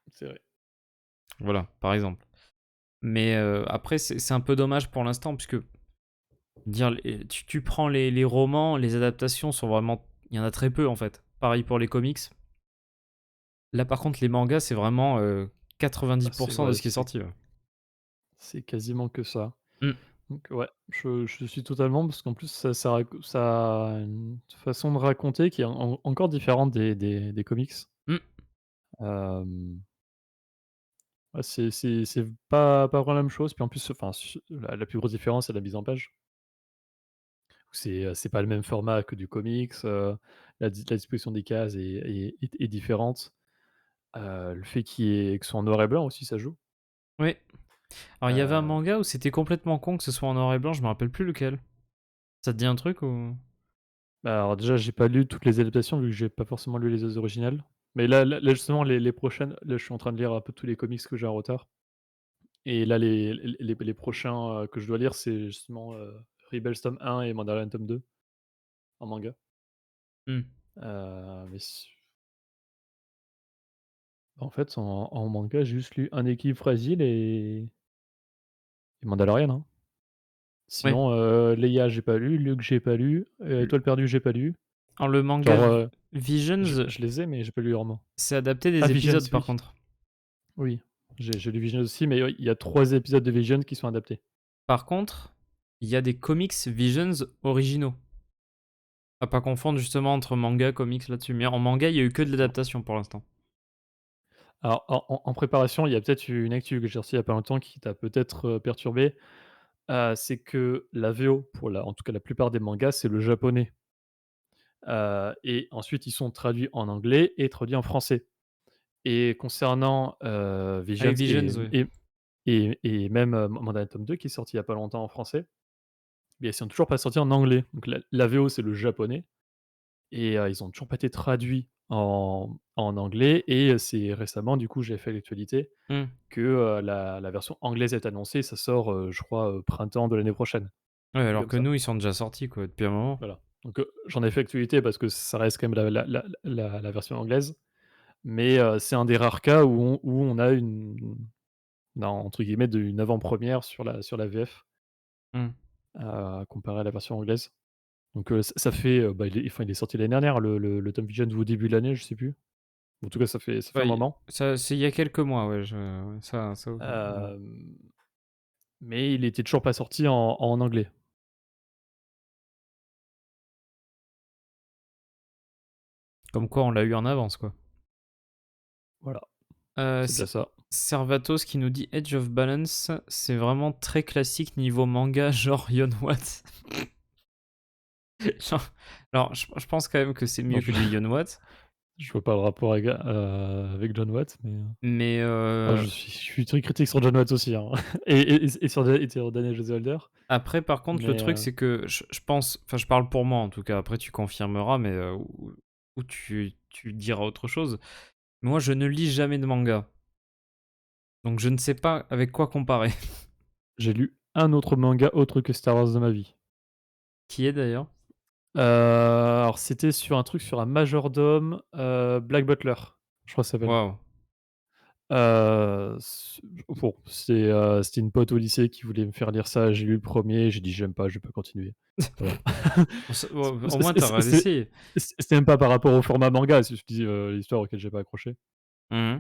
c'est vrai. Voilà, par exemple. Mais après, c'est un peu dommage pour l'instant, puisque tu prends les romans, les adaptations sont vraiment. Il y en a très peu en fait. Pareil pour les comics. Là, par contre, les mangas, c'est vraiment Bah, c'est 90% de ouais, ce qui est sorti. Ouais. c'est quasiment que ça. Mm, Donc ouais, je suis totalement parce qu'en plus ça a une façon de raconter qui est encore différente des comics. mm. Hem, ouais, c'est pas vraiment la même chose, puis en plus, enfin, la plus grosse différence, c'est la mise en page. C'est pas le même format que du comics, la disposition des cases est différente. Le fait que ce soit en noir et blanc aussi, ça joue. Oui. Alors, il y avait un Heu, manga où c'était complètement con que ce soit en noir et blanc, je me rappelle plus lequel. Ça te dit un truc ou? Bah, alors déjà, j'ai pas lu toutes les adaptations vu que j'ai pas forcément lu les originales. Mais là justement les prochaines là, je suis en train de lire un peu tous les comics que j'ai en retard et là les prochains, que je dois lire, c'est justement, Rebels tome 1 et Mandalorian tome 2 en manga. Mmh. Mais en fait, en manga, j'ai juste lu Un équilibre fragile et Mandalorian, hein. Ouais. Sinon, Leia, j'ai pas lu, Luke, j'ai pas lu, L Étoile perdue, j'ai pas lu. Alors le manga Genre, Visions, je les ai, mais j'ai pas lu les romans. c'est adapté Ah des Visions, épisodes par oui, contre. oui. J'ai lu Visions aussi, mais oui, il y a 3 épisodes de Visions qui sont adaptés. Par contre, il y a des comics Visions originaux. À pas confondre justement entre manga, comics là-dessus. Mais en manga, il y a eu que de D'accord. l'adaptation pour l'instant. Alors en préparation, il y a peut-être une actu que j'ai reçue il y a pas longtemps qui t'a peut-être, perturbé. C'est que la VO pour la en tout cas la plupart des mangas, c'est le japonais. Et ensuite ils sont traduits en anglais et traduits en français. Et concernant, Ah oui, Visions Visions, oui. et même, Mandarin tome 2 qui est sorti il y a pas longtemps en français, mais ils sont toujours pas sortis en anglais. Donc la VO c'est le japonais et ils ont toujours pas été traduits en anglais et c'est récemment du coup j'ai fait l'actualité Mmh. que, la version anglaise est annoncée. Ça sort, je crois, printemps de l'année prochaine, Ouais, un truc alors comme que ça. nous, ils sont déjà sortis quoi, depuis un moment. Voilà. Donc, j'en ai fait actualité parce que ça reste quand même la version anglaise, mais, c'est un des rares cas où on a entre guillemets de «une avant-première» sur la VF, Mmh. comparé à la version anglaise. Donc, ça fait, bah, il est sorti l'année dernière le Tom Vision ou au début de l'année, je sais plus. En tout cas, ça fait un Ouais, moment. ça c'est il y a quelques mois, ouais, ouais, ça ouais. Hem, mais il était toujours pas sorti en anglais. Comme quoi on l'a eu en avance, quoi. Voilà, c'est C déjà ça. Servatos qui nous dit: «Edge of Balance, c'est vraiment très classique niveau manga genre Yonwat». Genre alors je pense quand même que c'est Non, mieux que du Yonwat, je vois pas le rapport avec John Watts, mais, mais ah, je suis très critique sur John Watts aussi, hein, et sur Daniel José Holder, après par contre le mais, truc c'est que je pense, enfin je parle pour moi en tout cas, après tu confirmeras mais ou tu diras autre chose. Moi je ne lis jamais de manga, donc je ne sais pas avec quoi comparer. j'ai lu un autre manga autre que Star Wars de ma vie. Qui est d'ailleurs? Alors c'était sur un truc sur un majordome, Black Butler, je crois que ça s'appelle. Waouh! S Bon, c'était une pote au lycée qui voulait me faire lire ça, j'ai lu le premier, j'ai dit: «J'aime pas, je vais pas continuer». Voilà. Bon ça C au moins c tu c auras c'est essayé. c'était même pas par rapport au format manga, c'est juste l'histoire auquel j'ai pas accroché. Mmh.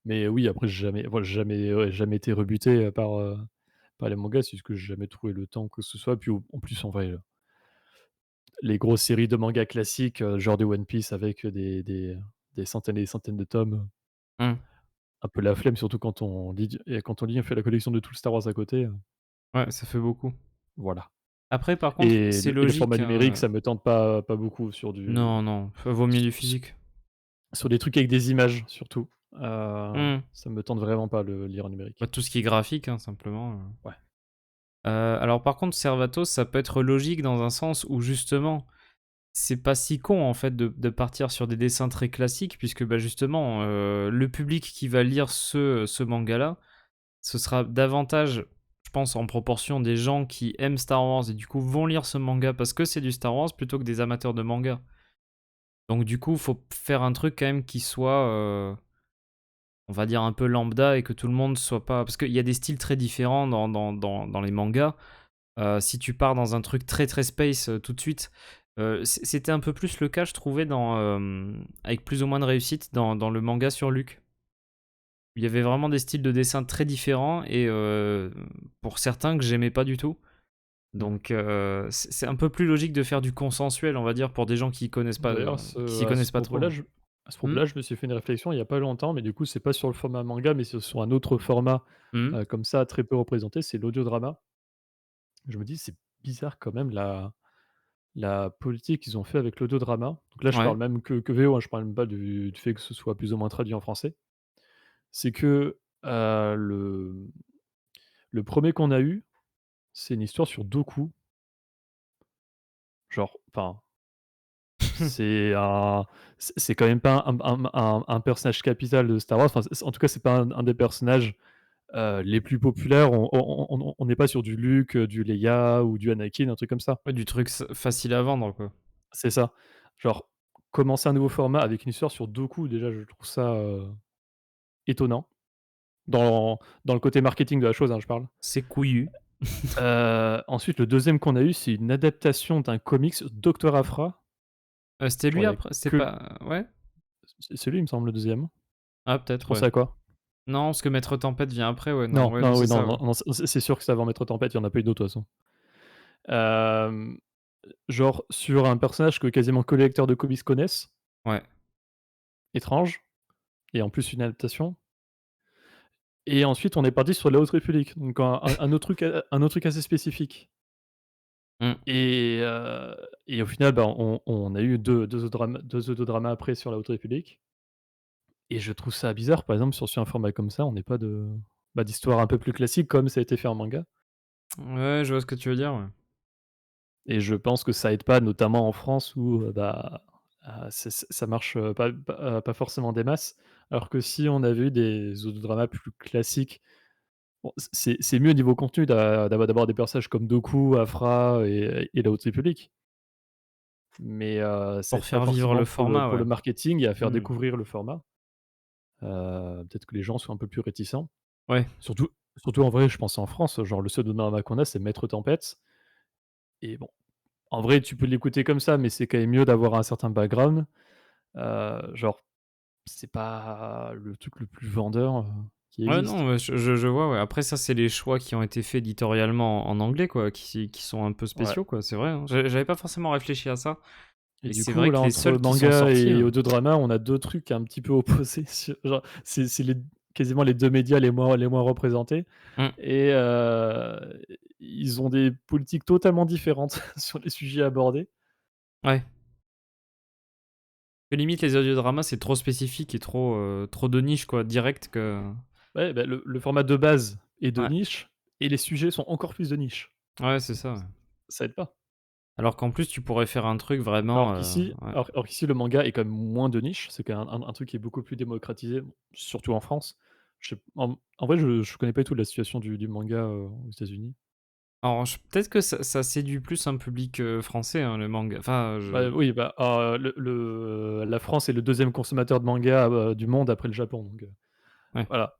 Mais oui, après j'ai jamais, ouais, jamais été rebuté, par les mangas, c'est juste que j'ai jamais trouvé le temps que ce soit. Puis en plus, en vrai, les grosses séries de mangas classiques, genre des One Piece avec, des centaines et des centaines de tomes, Mmh. un peu la flemme, surtout quand on lit, on fait la collection de tout le Star Wars à côté, Ouais, ça fait beaucoup. voilà. Après par contre, Et c'est le format logique, numérique, ça me tente pas beaucoup non, non, vaut mieux du physique. sur des trucs avec des images surtout. Mmh. Ça me tente vraiment pas le lire en Bah, numérique. tout ce qui est graphique, hein, simplement. Ouais. Alors par contre, Servatos, ça peut être logique dans un sens où justement, c'est pas si con en fait de partir sur des dessins très classiques, puisque bah, justement, le public qui va lire ce manga-là, ce sera davantage, je pense, en proportion des gens qui aiment Star Wars et du coup vont lire ce manga parce que c'est du Star Wars plutôt que des amateurs de manga. Donc du coup, faut faire un truc quand même qui soit, on va dire un peu lambda et que tout le monde soit pas, parce qu'il y a des styles très différents dans les mangas. Si tu pars dans un truc très, très space, tout de suite, c'était un peu plus le cas, je trouvais avec plus ou moins de réussite dans le manga sur Luke. Il y avait vraiment des styles de dessin très différents et pour certains que j'aimais pas du tout. Mmh. Donc c'est un peu plus logique de faire du consensuel, on va dire, pour des gens D'ailleurs, qui s'y connaissent pas trop. à ce Mmh. propos-là, je me suis fait une réflexion il y a pas longtemps, mais du coup, c'est pas sur le format manga, mais c'est sur un autre format, Mmh. comme ça, très peu représenté, c'est l'audiodrama. Je me dis: «C'est bizarre quand même la politique qu'ils ont fait avec l'audiodrama». Donc là, je Ouais. parle même que VO, hein, je parle même pas du fait que ce soit plus ou moins traduit en français. C'est que, le 1er qu'on a eu, c'est une histoire sur Doku, genre, enfin, C'est quand même pas un personnage capital de Star Wars. Enfin, en tout cas, c'est pas un des personnages, les plus populaires. On n'est pas sur du Luke, du Leia ou du Anakin, un truc comme ça. Ouais, du truc facile à vendre, quoi. C'est ça. Genre, commencer un nouveau format avec une histoire sur Dooku, déjà, je trouve ça, étonnant. Dans le côté marketing de la chose, hein, je parle. C'est couillu. Ensuite, le deuxième qu'on a eu, c'est une adaptation d'un comics, Docteur Aphra. C'était Genre, lui il y a après? C'est que pas ouais? c'est lui, il me semble, le deuxième. Ah Tu peut-être, ouais. pensais à quoi? Non, parce que Maître Tempête vient après, ouais, non, Non, ouais, non, non, c'est oui, non, ça, ouais. non, non, c'est sûr que c'est avant Maître Tempête, il y en a pas eu d'autres, de toute façon. Hem, genre sur un personnage que quasiment que les lecteurs de comics connaissent, Ouais. étrange, et en plus une adaptation. Et ensuite on est parti sur la Haute République, donc un autre truc assez spécifique. Mmh. Et et au final, bah, on a eu deux audiodramas après sur la Haute République, et je trouve ça bizarre, par exemple, sur un format comme ça, on n'ait pas d'histoire un peu plus classique comme ça a été fait en manga. Ouais, je vois ce que tu veux dire, ouais. Et je pense que ça aide pas, notamment en France où, ça marche, pas forcément des masses. Alors que si on avait eu des audiodramas plus classiques, bon, c'est mieux niveau contenu d'avoir des personnages comme Doku, Afra et la Haute République. Mais, ça Pour aide pas faire vivre forcément le format, pour ouais. le marketing et à faire Mmh. découvrir le format. Peut-être que les gens sont un peu plus réticents. Ouais. Surtout surtout en vrai, je pense en France, genre le seul audio-drama qu'on a, c'est Maître Tempête, et bon, en vrai, tu peux l'écouter comme ça, mais c'est quand même mieux d'avoir un certain background. Genre, c'est pas le truc le plus vendeur, qui Ouais, existe. non, ouais, je vois, ouais. Après ça, c'est les choix qui ont été faits éditorialement en anglais, quoi, qui sont un peu Ouais, spéciaux, quoi, c'est vrai, hein. J'avais pas forcément réfléchi à ça, et mais du c'est coup, vrai là, que les entre seuls qui sont manga sortis, et audiodrama, on a 2 trucs un petit peu opposés sur genre, c'est les quasiment les 2 médias les moins représentés, mmh, et ils ont des politiques totalement différentes sur les sujets abordés. ouais. Que limite les audiodramas, c'est trop spécifique et trop de niche, quoi, direct que Ouais, bah, le format de base est de ouais, niche et les sujets sont encore plus de niche. ouais, c'est ça, ouais. Ça aide pas. Alors qu'en plus, tu pourrais faire un truc Alors vraiment, qu'ici ouais. alors qu'ici le manga est quand même moins de niche, c'est quand même un truc qui est beaucoup plus démocratisé, surtout en France. Je sais en vrai je connais pas du tout la situation du manga, aux États-Unis. Alors peut-être que ça séduit plus un public, français, hein, le manga. Enfin, Bah, je oui, bah, la France est le deuxième consommateur de manga, du monde après le Japon, donc ouais. voilà.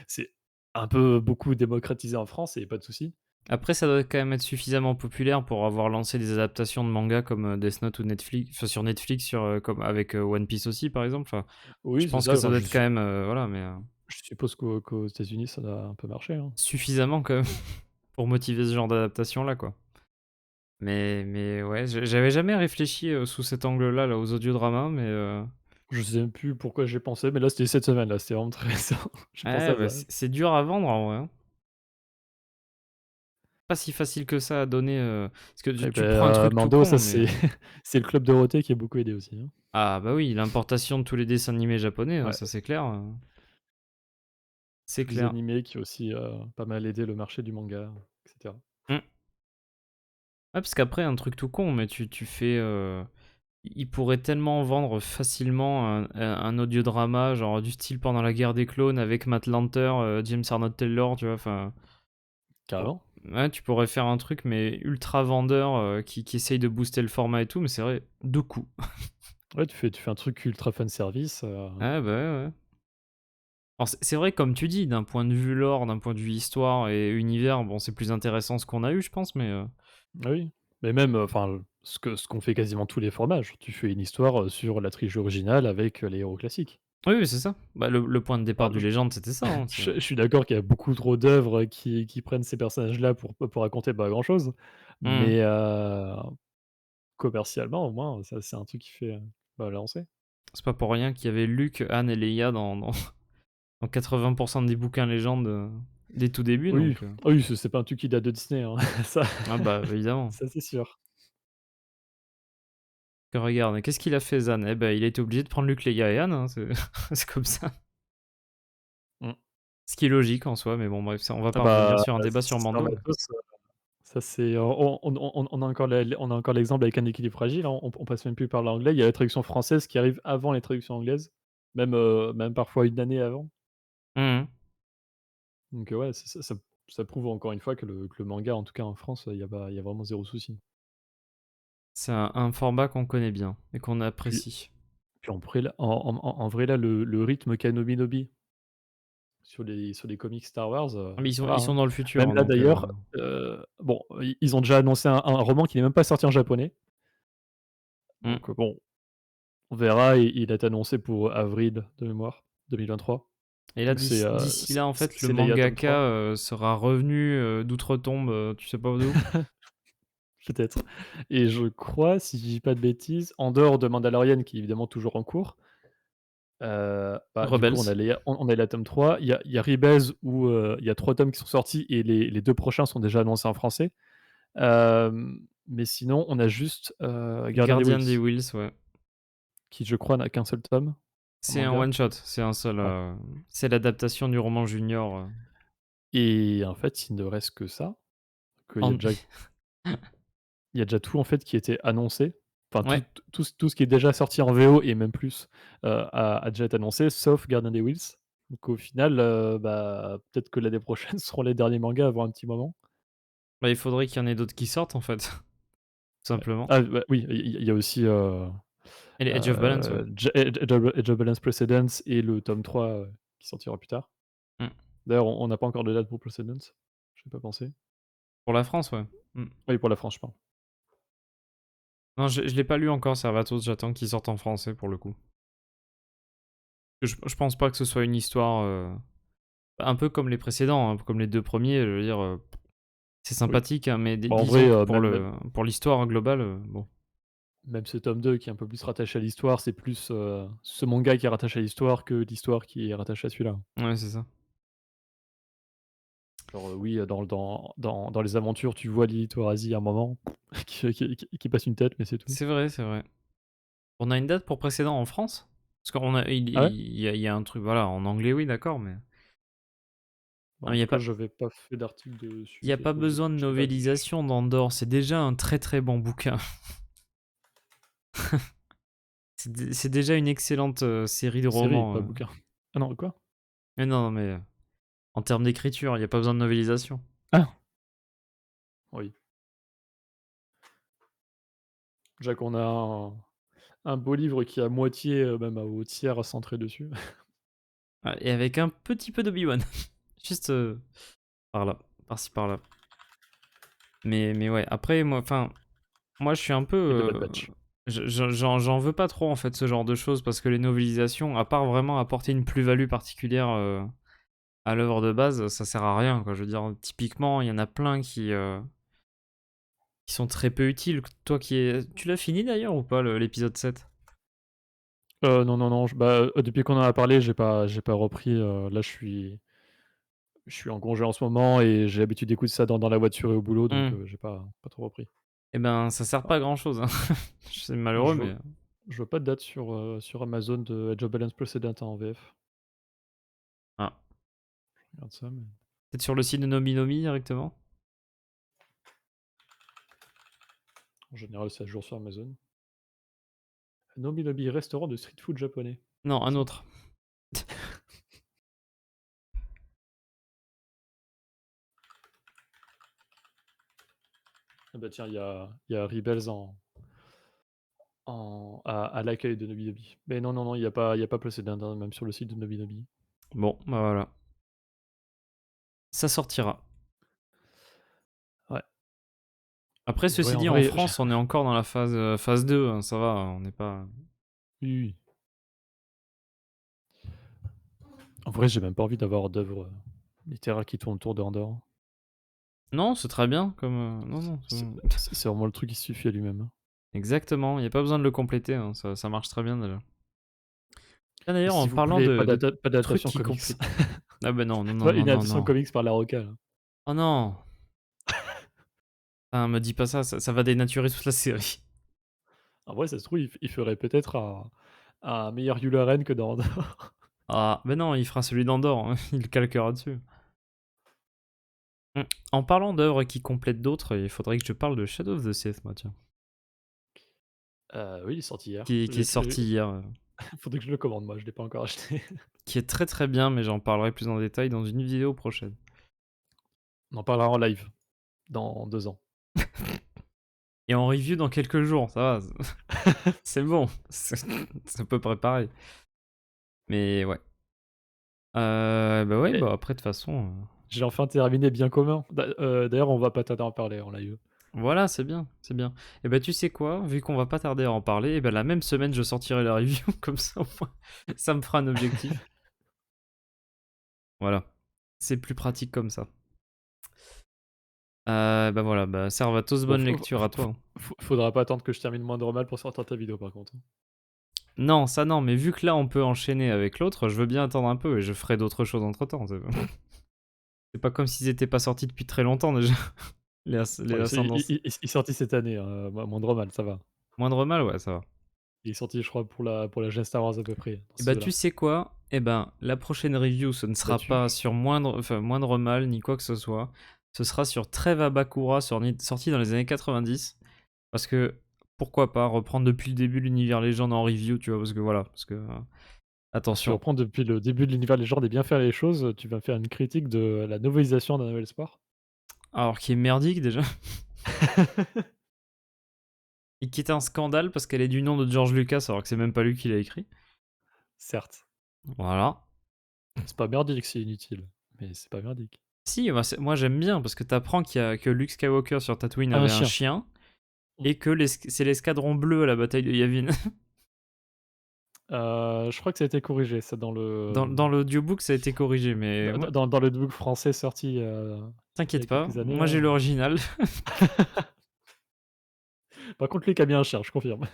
C'est un peu beaucoup démocratisé en France et pas de souci. Après, ça doit quand même être suffisamment populaire pour avoir lancé des adaptations de manga comme, Death Note ou Netflix enfin sur Netflix, comme avec, One Piece aussi, par exemple. Enfin, je Oui, c'est pense que ça, ça enfin doit être quand même, voilà, mais, je suppose qu'aux États-Unis ça doit un peu marcher, hein. suffisamment quand même pour motiver ce genre d'adaptation-là, quoi. Mais ouais, j'avais jamais réfléchi, sous cet angle-là, là, aux audiodramas, mais, Je sais même plus pourquoi j'y ai pensé, mais là c'était cette semaine, là, c'était vraiment très récent. J'ai pensé ouais, à bah, ça. c'est dur à vendre en vrai, hein. Pas si facile que ça à donner, parce que tu Et tu prends un beh, truc tout Mando, con, ça mais, c'est le club Dorothée qui a beaucoup aidé aussi, hein. ah bah oui, l'importation de tous les dessins animés japonais, Ouais, ça c'est clair, c'est tous les clair. animés qui ont aussi, pas mal aidé le marché du manga, et cetera. Mmh. Ouais, parce qu'après un truc tout con, mais tu fais, ils pourraient tellement vendre facilement un audiodrama, genre du style Pendant la guerre des clones avec Matt Lanter, James Arnold Taylor, tu vois? Enfin, pour Carrément. ouais, tu pourrais faire un truc mais ultra vendeur, qui essaye de booster le format et tout, mais c'est vrai, 2 coups. Ouais, tu fais un truc ultra fan service, Ouais, bah, ouais, ouais. Alors c'est vrai comme tu dis, d'un point de vue lore, d'un point de vue histoire et univers, bon, c'est plus intéressant ce qu'on a eu, je pense, mais, ah oui, mais même, enfin, ce qu'ont fait quasiment tous les formats, genre tu fais une histoire, sur la trilogie originale avec, les héros classiques. oui, oui, c'est ça. Bah, le point de départ Enfin, du Légende, c'était ça, hein, c'est je suis d'accord qu'il y a beaucoup trop d'œuvres qui prennent ces personnages-là pour raconter pas grand-chose, mmh. mais commercialement, au moins, ça c'est un truc qui fait, l'avancer. C'est pas pour rien qu'il y avait Luke, Han et Leia dans 80 des bouquins légendes, des tout débuts, Oui, donc, oui, c'est pas un truc qui date de Disney, hein, ça ah bah, évidemment. ça c'est sûr. Que regarde, qu'est-ce qu'il a fait Zan? Eh ben, il a été obligé de prendre Luke, Leia et Han, hein, c'est c'est comme ça. Mmh. Ce qui est logique en soi, mais bon bref, ça on va Ah pas revenir bah, sur un débat sur Star Mando. Matos, Ça c'est on a encore l'exemple avec Un équilibre fragile, hein, on passe même plus par l'anglais. Il y a la traduction française qui arrive avant les traductions anglaises, même parfois une année avant. Mmh. Donc ouais, ça prouve encore une fois que le manga, en tout cas en France, il y a vraiment zéro souci. C'est un format qu'on connaît bien et qu'on Puis apprécie. puis en vrai là, le rythme qu'a Nobi sur les comics Star Wars, Ah mais ça va, ils hein. sont dans le futur, Même hein, là donc d'ailleurs, bon, ils ont déjà annoncé un roman qui n'est même pas sorti en japonais, mmh. donc bon, on verra. Il est annoncé pour avril de mémoire, 2023. Et là Donc c'est, d'ici là, en fait, le c'est Leia tome mangaka, 3, sera revenu, d'outre-tombe, tu sais pas d'où. peut-être. Et je crois, si je dis pas de bêtises, en dehors de Mandalorian qui est évidemment toujours en cours, bah, du coup Rebels. on a Leia tome 3, il y a Rebels où, il y a 3 tomes qui sont sortis et les 2 prochains sont déjà annoncés en français. Mais sinon on a juste, Gardien des Gardien des Whills, Whills, ouais. qui je crois n'a qu'un seul tome en C'est un manga. one shot, c'est un seul, Ouais. c'est l'adaptation du roman junior, Et en fait, il ne reste que ça, qu'il y a en déjà il y a déjà tout en fait qui était annoncé. Enfin ouais, tout ce qui est déjà sorti en VO et même plus, a déjà été annoncé sauf Gardien des Whills. Donc au final, bah, peut-être que l'année prochaine seront les derniers mangas avant un petit moment. bah, il faudrait qu'il y en ait d'autres qui sortent, en fait, tout Ouais. simplement. Ah bah, oui, il y a aussi, Et les Edge of Balance, ouais. Edge of Balance Precedence et le tome 3, qui sortira plus tard. Mmh. D'ailleurs, on n'a pas encore de date pour Precedence, j'y ai pas pensé. Pour la France, ouais. Mmh. Oui, pour la France, je parle. Non, je l'ai pas lu encore Servatos, j'attends qu'il sorte en français, pour le coup. Je pense pas que ce soit une histoire, un peu comme les précédents, un peu comme les 2 premiers, je veux dire, c'est Oui. sympathique, hein, mais Bah, en vrai, disons que même pour l'histoire globale, bon. même ce tome 2 qui est un peu plus rattaché à l'histoire, c'est plus, ce manga qui est rattaché à l'histoire que l'histoire qui est rattachée à celui-là. Ouais, c'est ça. Genre, oui, dans les aventures, tu vois Lily Torazi à un moment qui passe une tête, mais c'est tout. C'est vrai, c'est vrai. On a une date pour précédent en France? Parce qu'on a Ah ouais? il y a un truc, voilà, en anglais, oui, d'accord, mais Bah, non, en tout cas, j'avais pas fait d'article il y dessus a parce pas que besoin de j'ai pas lu. novélisation d'Andorre, c'est déjà un très, très bon bouquin. C'est déjà une excellente, série de Série, romans, pas bouquin. Ah non, quoi? mais non, mais en termes d'écriture, il y a pas besoin de novélisation. Ah! Oui. Déjà qu'on a un beau livre qui est à moitié, même à au tiers centré dessus. Ouais et avec un petit peu d'Obi-Wan. Juste, par là, par-ci par-là. Mais ouais, après moi enfin, moi je suis un peu, Et de Bad Batch. j'en veux pas trop en fait ce genre de choses parce que les novelisations, à part vraiment apporter une plus-value particulière, à l'œuvre de base, ça sert à rien quoi. Je veux dire, typiquement, il y en a plein qui sont très peu utiles. Toi qui es tu l'as fini d'ailleurs ou pas le l'épisode 7? Non, non, non, bah, depuis qu'on en a parlé, j'ai pas repris, là, je suis en congé en ce moment et j'ai l'habitude d'écouter ça dans la voiture et au boulot, donc Mmh. j'ai pas trop repris. Et ben, ça sert Ah, pas à grand chose, hein. C'est malheureux je mais vois je vois pas de date sur Amazon de Edge of Balance Precedent en VF. ah, Je regarde ça, mais peut-être sur le site de Nomi Nomi directement? en général, c'est à jour sur Amazon. Nobi Nobi, restaurant de street food japonais. Non, un Intéressant. autre. Ah bah tiens, il y a Rebels à l'accueil de Nobi Nobi. Mais non, non, non, il y a pas Precedent, hein, même sur le site de Nobi Nobi. Bon, bah, voilà. Ça sortira. Ouais. Après, ceci En dit, en vrai, France, on est encore dans la phase 2, hein, ça va, on n'est pas oui, oui. En vrai, j'ai même pas envie d'avoir d'œuvres, littéraires qui tournent autour de Andorre. non, c'est très bien comme, non, non, c'est C'est bon. c'est vraiment le truc qui suffit à lui-même, hein. Exactement, il y a pas besoin de le compléter, hein, ça marche très bien déjà. Tiens Et d'ailleurs, en s'il vous parlant plaît, de pas trucs d'adaptation qui comics. complètent ah bah, non, non, non, Pas non, une non, adaptation non. comics par la Roca, là. Oh non! Ah, me dis pas ça, ça va dénaturer toute la série. En vrai, ça se trouve, il ferait peut-être un meilleur Yularen Ren que dans Andorre. Ah, mais non, il fera celui d'Andorre, hein, il calquera dessus. Mmh. En parlant d'œuvres qui complètent d'autres, il faudrait que je parle de Shadow of the Sith, moi, tiens, Oui, il est sorti hier. qui est sorti hier, Faudrait que je le commande moi, je l'ai pas encore acheté. qui est très, très bien, mais j'en parlerai plus en détail dans une vidéo prochaine. On en parlera en live dans 2 ans. Et en review dans quelques jours, ça va, c'est bon, c'est à peu près pareil. Mais ouais. Bah, ouais, Et bah, après de toute façon, j'ai enfin terminé Bien commun. D'ailleurs, on va pas tarder à en parler en live. voilà, c'est bien, c'est bien. Et bah, tu sais quoi? Vu qu'on va pas tarder à en parler, et bah, la même semaine, je sortirai la review comme ça, au moins, ça me fera un objectif. Voilà. C'est plus pratique comme ça. Bah, voilà, bah, Servatos, Bon, bonne lecture à toi, hein. faudra pas attendre que je termine Moindre Mal pour sortir ta vidéo par contre, hein. Non, ça non, mais vu que là, on peut enchaîner avec l'autre, je veux bien attendre un peu et je ferai d'autres choses entre-temps, c'est pas comme s'ils étaient pas sortis depuis très longtemps déjà, les Bon, Ascendances. il est sorti cette année, Moindre Mal, ça va. Moindre mal, ouais, ça va. Il est sorti, je crois, pour la Gen Star Wars à peu près, dans Et ces bah, tu eaux-là. sais quoi? Eh ben, la prochaine review, ce ne sera Battu. pas sur moindre mal, ni quoi que ce soit. Ce sera sur Trêve à Bakura, sorti dans les années 90. Parce que, pourquoi pas, reprendre depuis le début l'univers légende en review, tu vois, parce que voilà, parce que, Si tu attention. reprends depuis le début de l'univers légende et bien faire les choses, tu vas faire une critique de la novélisation d'un Nouvel Espoir? Alors, qui est merdique déjà, et qui est un scandale parce qu'elle est du nom de George Lucas, alors que c'est même pas lui qui l'a écrit. Certes. Voilà. C'est pas merdique, c'est inutile, mais c'est pas merdique. Si, moi j'aime bien, parce que t'apprends que Luke Skywalker sur Tatooine Un avait un chien. chien, Mmh. et que c'est l'escadron bleu à la bataille de Yavin. Je crois que ça a été corrigé ça dans le, Dans l'audiobook, ça a été corrigé, mais moi, dans le dook français sorti, il y t'inquiète a pas, quelques années moi là. j'ai l'original. Par contre, Luc a bien un chien, je confirme.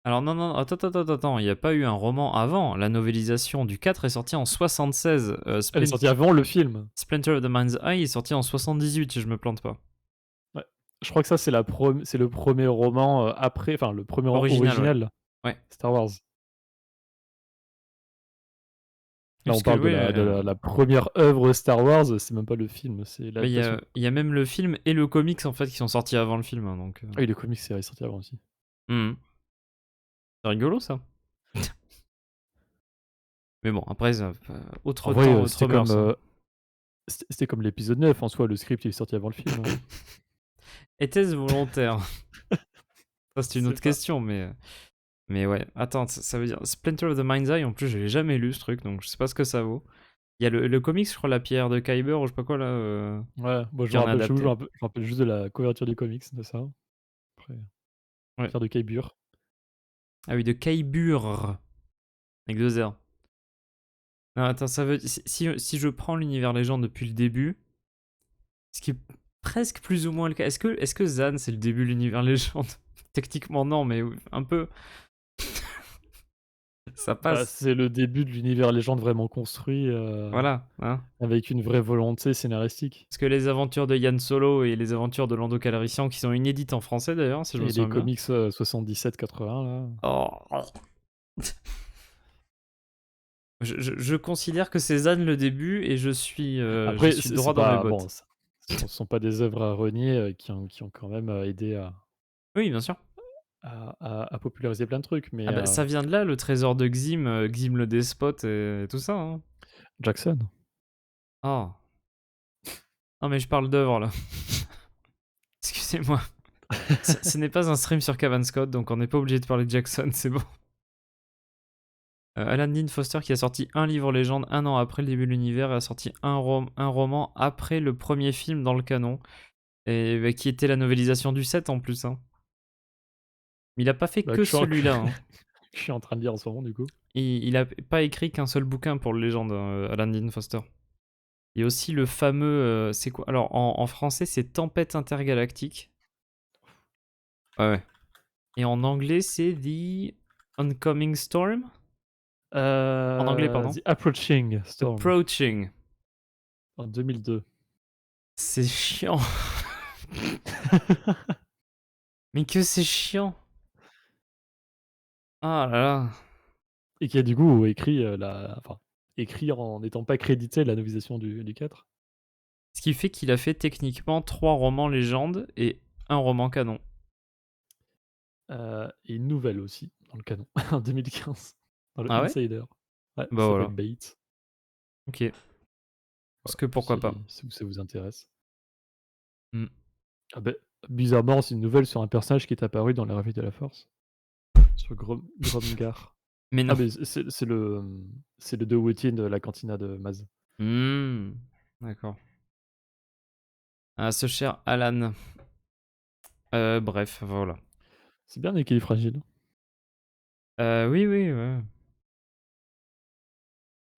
Alors non, non, attends, il n'y a pas eu un roman avant. La novélisation du 4 est sortie en 76. Elle est sortie avant le film. Splinter of the Mind's Eye est sorti en 78, si je me plante pas. Ouais. Je crois que ça, c'est le premier roman, après enfin le premier roman Original, ouais. original Ouais. Star Wars. Là, on Puisque, parle de ouais, la première œuvre Star Wars, c'est même pas le film, c'est bah, l'adaptation. il y a même le film et le comics en fait qui sont sortis avant le film, hein, donc. Ah oui, le comics, c'est sorti avant aussi. Mhm. C'est rigolo ça. Mais bon, après, En autre vrai, temps, autre mœurs, hein. c'était comme l'épisode 9 en soi, le script il est sorti avant le film, hein. Était-ce volontaire? Ça, c'est Je une sais autre pas. question, mais ouais. Attends, ça veut dire Splinter of the Mind's Eye. En plus, je l'ai jamais lu ce truc, donc je sais pas ce que ça vaut. Il y a le comics, je crois, La Pierre de Kyber ou je sais pas quoi là, Ouais, moi qui en a je me adapté. rappelle juste de la couverture du comics de ça. Après, Ouais. Pierre de Cailleboure. Ah oui, de Kybur avec deux R. Non, attends, ça veut si je prends l'univers légende depuis le début, ce qui est presque plus ou moins le cas. Est-ce que Zan c'est le début de l'univers légende? Techniquement non, mais un peu. Ça Bah, passe. c'est le début de l'univers légende vraiment construit, Voilà, hein. avec une vraie volonté scénaristique. Parce que les aventures de Yann Solo et les aventures de Lando Calrissian, qui sont inédites en français d'ailleurs, si je me Et les souviens bien. comics, 77-80 là. Oh. Je considère que c'est Zan le début et je Après suis c'est droit dans mes pas bon, bottes. ce sont pas des œuvres à renier, qui ont quand même, aidé Oui, bien sûr. à populariser plein de trucs, mais Ah bah, ça vient de là, le trésor de Xim, Xim le despote et tout ça, hein. Jackson. Oh. Non mais je parle d'œuvre là. Excusez-moi. Ce n'est pas un stream sur Cavan Scott, donc on n'est pas obligé de parler de Jackson, c'est bon. Alan Dean Foster qui a sorti un livre légende un an après le début de l'univers et a sorti un roman après le premier film dans le canon. Et bah, qui était la novélisation du 7 en plus, hein. Mais il a pas fait Bah, que celui-là, hein. que je suis en train de lire en ce moment du coup. Il a pas écrit qu'un seul bouquin pour le légende, Alan Dean Foster. Il y a aussi le fameux, c'est quoi? Alors en français c'est Tempête intergalactique. Ouais, ouais. Et en anglais c'est The Oncoming Storm? En anglais, pardon. The Approaching Storm Approaching. en 2002. C'est chiant. Mais que c'est chiant. Ah là là. Et qui a du coup écrit, écrit en n'étant pas crédité la novélisation du 4. Ce qui fait qu'il a fait techniquement 3 romans légendes et un roman canon. Et une nouvelle aussi dans le canon, en 2015, dans le Ah ouais? Insider. Ouais, Bah ça s'appelle voilà, Bates. OK. Parce Voilà, que pourquoi pas. si ça vous intéresse. Mmh. Ah beh, bizarrement, c'est une nouvelle sur un personnage qui est apparu dans La Réveil de la Force, sur Gromgar. Mais Ah non. mais c'est le De Wettin de la cantina de Maz. Mmh. D'accord. Ah, ce cher Alan. Bref, voilà. C'est bien Équilibre Fragile. Oui, oui, ouais.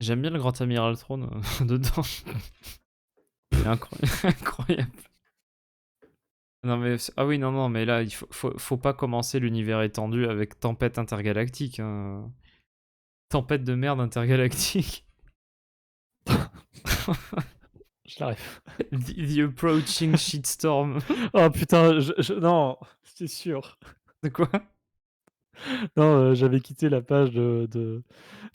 J'aime bien le grand amiral Thrawn, dedans. Il est incroyable. Non mais ah oui, non, non, mais là, il faut pas commencer l'univers étendu avec tempête intergalactique, hein. Tempête de merde intergalactique. Je l'arrive. The approaching shitstorm. Oh putain, je non, c'est sûr. De quoi? Non, j'avais quitté la page de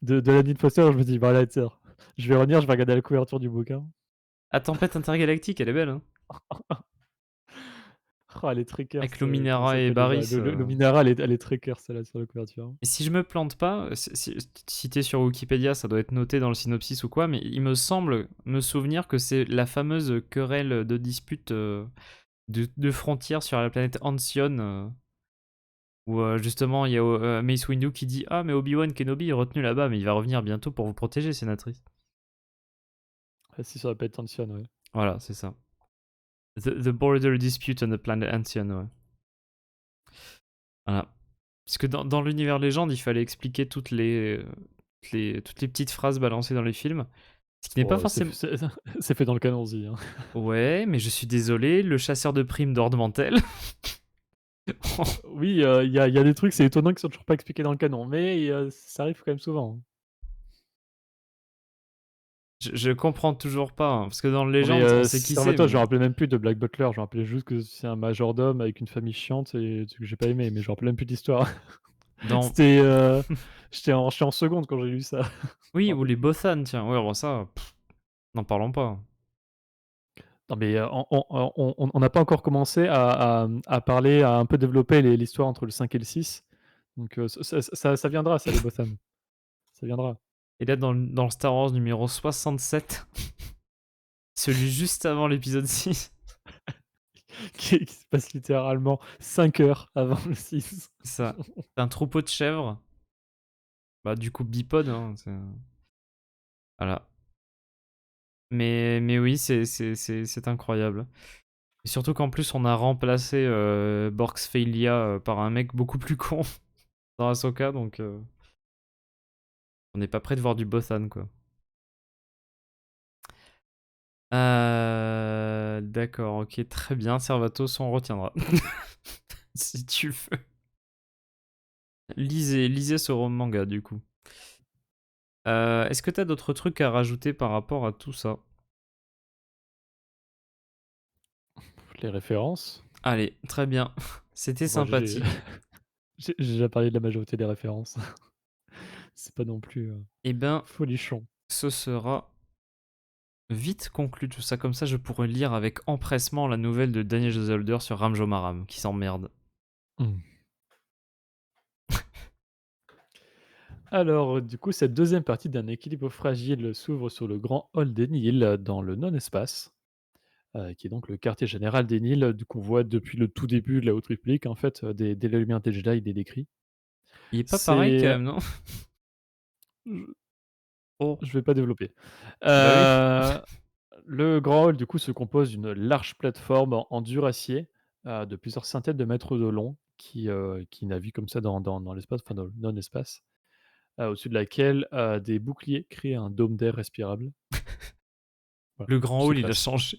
la Need Foster, je me dis: «Bah là, tiens, je vais revenir, je vais regarder la couverture du bouquin». Ah, tempête intergalactique, elle est belle, hein. Oh, elle est très claire Avec cette comment ça Luminara et s'appelle déjà? Barriss. Le minéral, elle est très claire celle-là sur la couverture. Et si je me plante pas, si tu sur Wikipédia, ça doit être noté dans le synopsis ou quoi, mais il me semble me souvenir que c'est la fameuse querelle de dispute, de frontières sur la planète Ancion, où, justement il y a, Mace Windu qui dit: «Ah mais Obi-Wan Kenobi est retenu là-bas, mais il va revenir bientôt pour vous protéger, sénatrice». Ah si, ça va pas être Tension, ouais. Voilà, c'est ça. The border dispute on the planet Ancion, ouais. Voilà. Parce que dans l'univers légende, il fallait expliquer toutes les petites phrases balancées dans les films. Ce qui n'est pas Bon, forcément. c'est fait dans le canon aussi, hein. Ouais, mais je suis désolé, le chasseur de primes d'Ordmantel. Oui, il y a des trucs, c'est étonnant qu'ils soient toujours pas expliqués dans le canon, mais ça arrive quand même souvent, hein. Je comprends toujours pas, hein, parce que dans le Non mais légende, on sait qui c'est, serve-toi, je mais. me rappelais même plus de Black Butler, je me rappelais juste que c'est un majordome avec une famille chiante et que j'ai pas aimé, mais je me rappelle même plus de l'histoire. Dans. C'était, j'étais en seconde quand j'ai lu ça. Je me Oui, ou rappelle les plus. Bothan, tiens. Ouais, bon, ça, n'en parlons pas. Non mais, on n'a pas encore commencé à parler, à un peu développer l'histoire entre le 5 et le 6, donc ça viendra ça, les Bothans, ça viendra. Et là, dans le Star Wars numéro 67, celui juste avant l'épisode 6, Qui se passe littéralement 5 heures avant le 6. ça, c'est un troupeau de chèvres. Bah, du coup, bipode, hein. Voilà. Mais oui, c'est incroyable. Et surtout qu'en plus, on a remplacé Borx Failia par un mec beaucoup plus con dans Ahsoka, donc on n'est pas prêt de voir du Bothan, quoi. D'accord, ok, très bien, Servatos, on retiendra. Si tu veux. Lisez ce manga, du coup. Est-ce que t'as d'autres trucs à rajouter par rapport à tout ça? Les références, Allez, très bien. C'était moi sympathique. j'ai déjà parlé de la majorité des références. C'est pas non plus, Eh ben, folichon. ce sera vite conclu tout ça. Comme ça, je pourrais lire avec empressement la nouvelle de Daniel Gezelder sur Ramjo Maram, qui s'emmerde. Mmh. Alors, du coup, cette deuxième partie d'un équilibre fragile s'ouvre sur le grand hall des Nils, dans le non-espace, qui est donc le quartier général des Nils, qu'on voit depuis le tout début de la Haute République, en fait, dès la lumière des Jedi, il est décrit. Il est pas pareil quand C'est même, non? je Oh, je vais pas développer. bah oui. Heu, le grand hall, du coup, se compose d'une large plateforme en dur acier, de plusieurs centaines de mètres de long qui navigue comme ça dans l'espace, enfin dans le non-espace, au-dessus de laquelle, des boucliers créent un dôme d'air respirable. Voilà, Le grand c'est hall, il a classe. changé.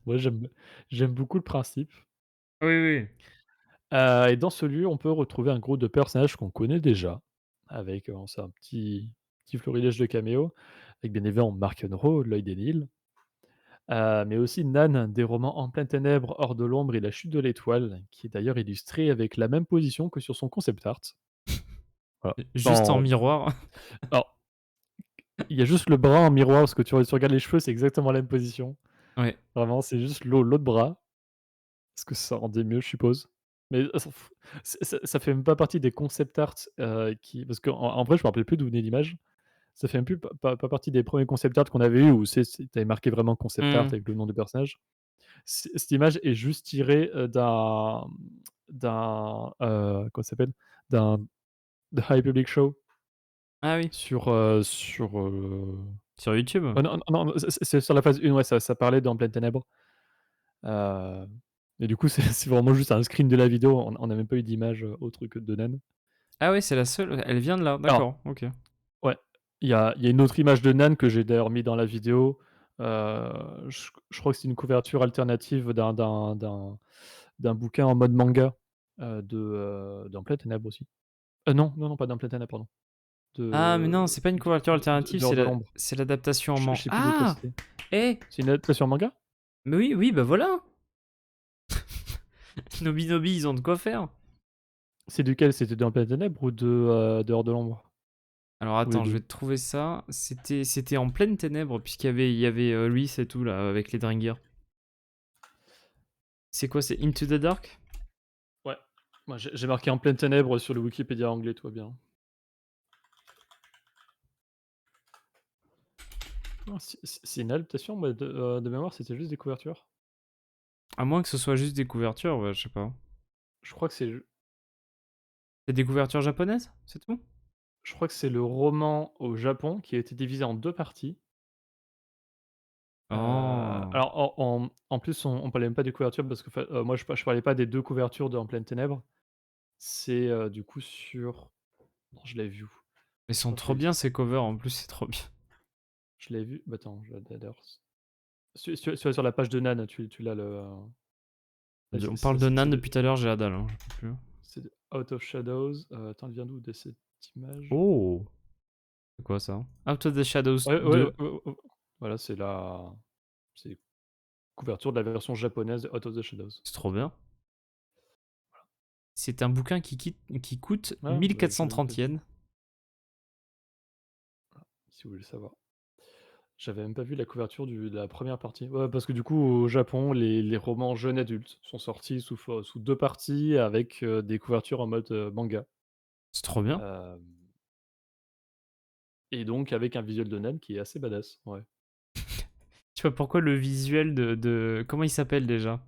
Moi, j'aime beaucoup le principe, Oui, oui. et dans ce lieu, on peut retrouver un groupe de personnages qu'on connaît déjà, avec, c'est un petit florilège de caméos, avec bien évidemment Mark Munro, l'Œil des Nils, mais aussi Nan des romans En pleines ténèbres, Hors de l'ombre et La chute de l'étoile, qui est d'ailleurs illustré avec la même position que sur son concept art. Voilà. Juste en En miroir. alors Il y a juste le bras en miroir parce que tu regardes les cheveux, c'est exactement la même position. Ouais. Vraiment, c'est juste l'autre bras. Parce que ça rendait mieux, je suppose. Mais ça f ça fait même pas partie des concept art, qui parce qu'en vrai, je me rappelle plus d'où venait l'image. Ça fait même plus pas partie des premiers concept art qu'on avait eu où tu avais marqué vraiment concept art Mmh. avec le nom du personnage. Cette image est juste tirée, comment ça s'appelle? D'un The High Public Show Ah oui, sur. sur YouTube? Oh non, non, non, c'est sur la phase 1, ouais, ça parlait d'En Pleines Ténèbres. Heu et du coup, c'est vraiment juste un screen de la vidéo. On a même pas eu d'image, autre que de Nan. Ah oui, c'est la seule, elle vient de là, Alors, d'accord, OK. ouais, il y a une autre image de Nan que j'ai d'ailleurs mis dans la vidéo. Je crois que c'est une couverture alternative d'un bouquin en mode manga, d'En Pleines Ténèbres aussi. Non, non, non, pas d'En Pleines Ténèbres, pardon. Ah mais De non, c'est pas une couverture alternative, Dehors de l'ombre. c'est l'adaptation en Je sais plus de quoi ah! c'était. Eh! C'est une adaptation manga? Mais oui, oui, bah voilà! Nobinobi, ils ont de quoi faire. C'est duquel? C'était d'En Pleines Ténèbres ou Dehors de l'ombre? Alors Ou les attends, je 2? vais te trouver ça. C'était en pleine ténèbres, puisqu'il y avait Luis et tout, là, avec les Dringers. C'est quoi, c'est Into the Dark? Ouais. Moi, j'ai marqué En Pleines Ténèbres sur le Wikipédia anglais, tout va bien. Non, c'est une adaptation, mais de mémoire, c'était juste des couvertures. À moins que ce soit juste des couvertures, ouais, je sais pas. Je crois que c'est C'est des couvertures japonaises? C'est tout? je crois que c'est le roman au Japon qui a été divisé en 2 parties. Oh! Alors en plus, on parlait même pas des couvertures parce que moi je parlais pas des 2 couvertures de En Pleines Ténèbres. C'est, du coup sur non, je l'ai vu où? Ils Je sont crois que je trop l'ai bien ces covers, en plus, c'est trop bien. je l'ai vu, bah, attends, je d'ailleurs si tu vas sur la page de Nan, tu l'as là On c'est parle c'est de c'est Nan c'est de depuis tout à l'heure, j'ai la dalle, hein, j'en peux plus. c'est de Out of Shadows, attends, elle vient d'où de cette image? Oh! C'est quoi ça? Out of the Shadows Ouais, ouais, 2. voilà, c'est couverture de la version japonaise de Out of the Shadows. C'est trop bien. C'est un bouquin qui coûte Ah, bah, j'avais même pas 1430 vu, yens. si vous voulez le savoir. J'avais même pas vu la couverture de la première partie. Ouais, parce que du coup, au Japon, les romans jeunes adultes sont sortis sous 2 parties avec, des couvertures en mode, manga. C'est trop bien. Hem et donc avec un visuel de Nan qui est assez badass, ouais. Tu vois pourquoi le visuel comment il s'appelle déjà?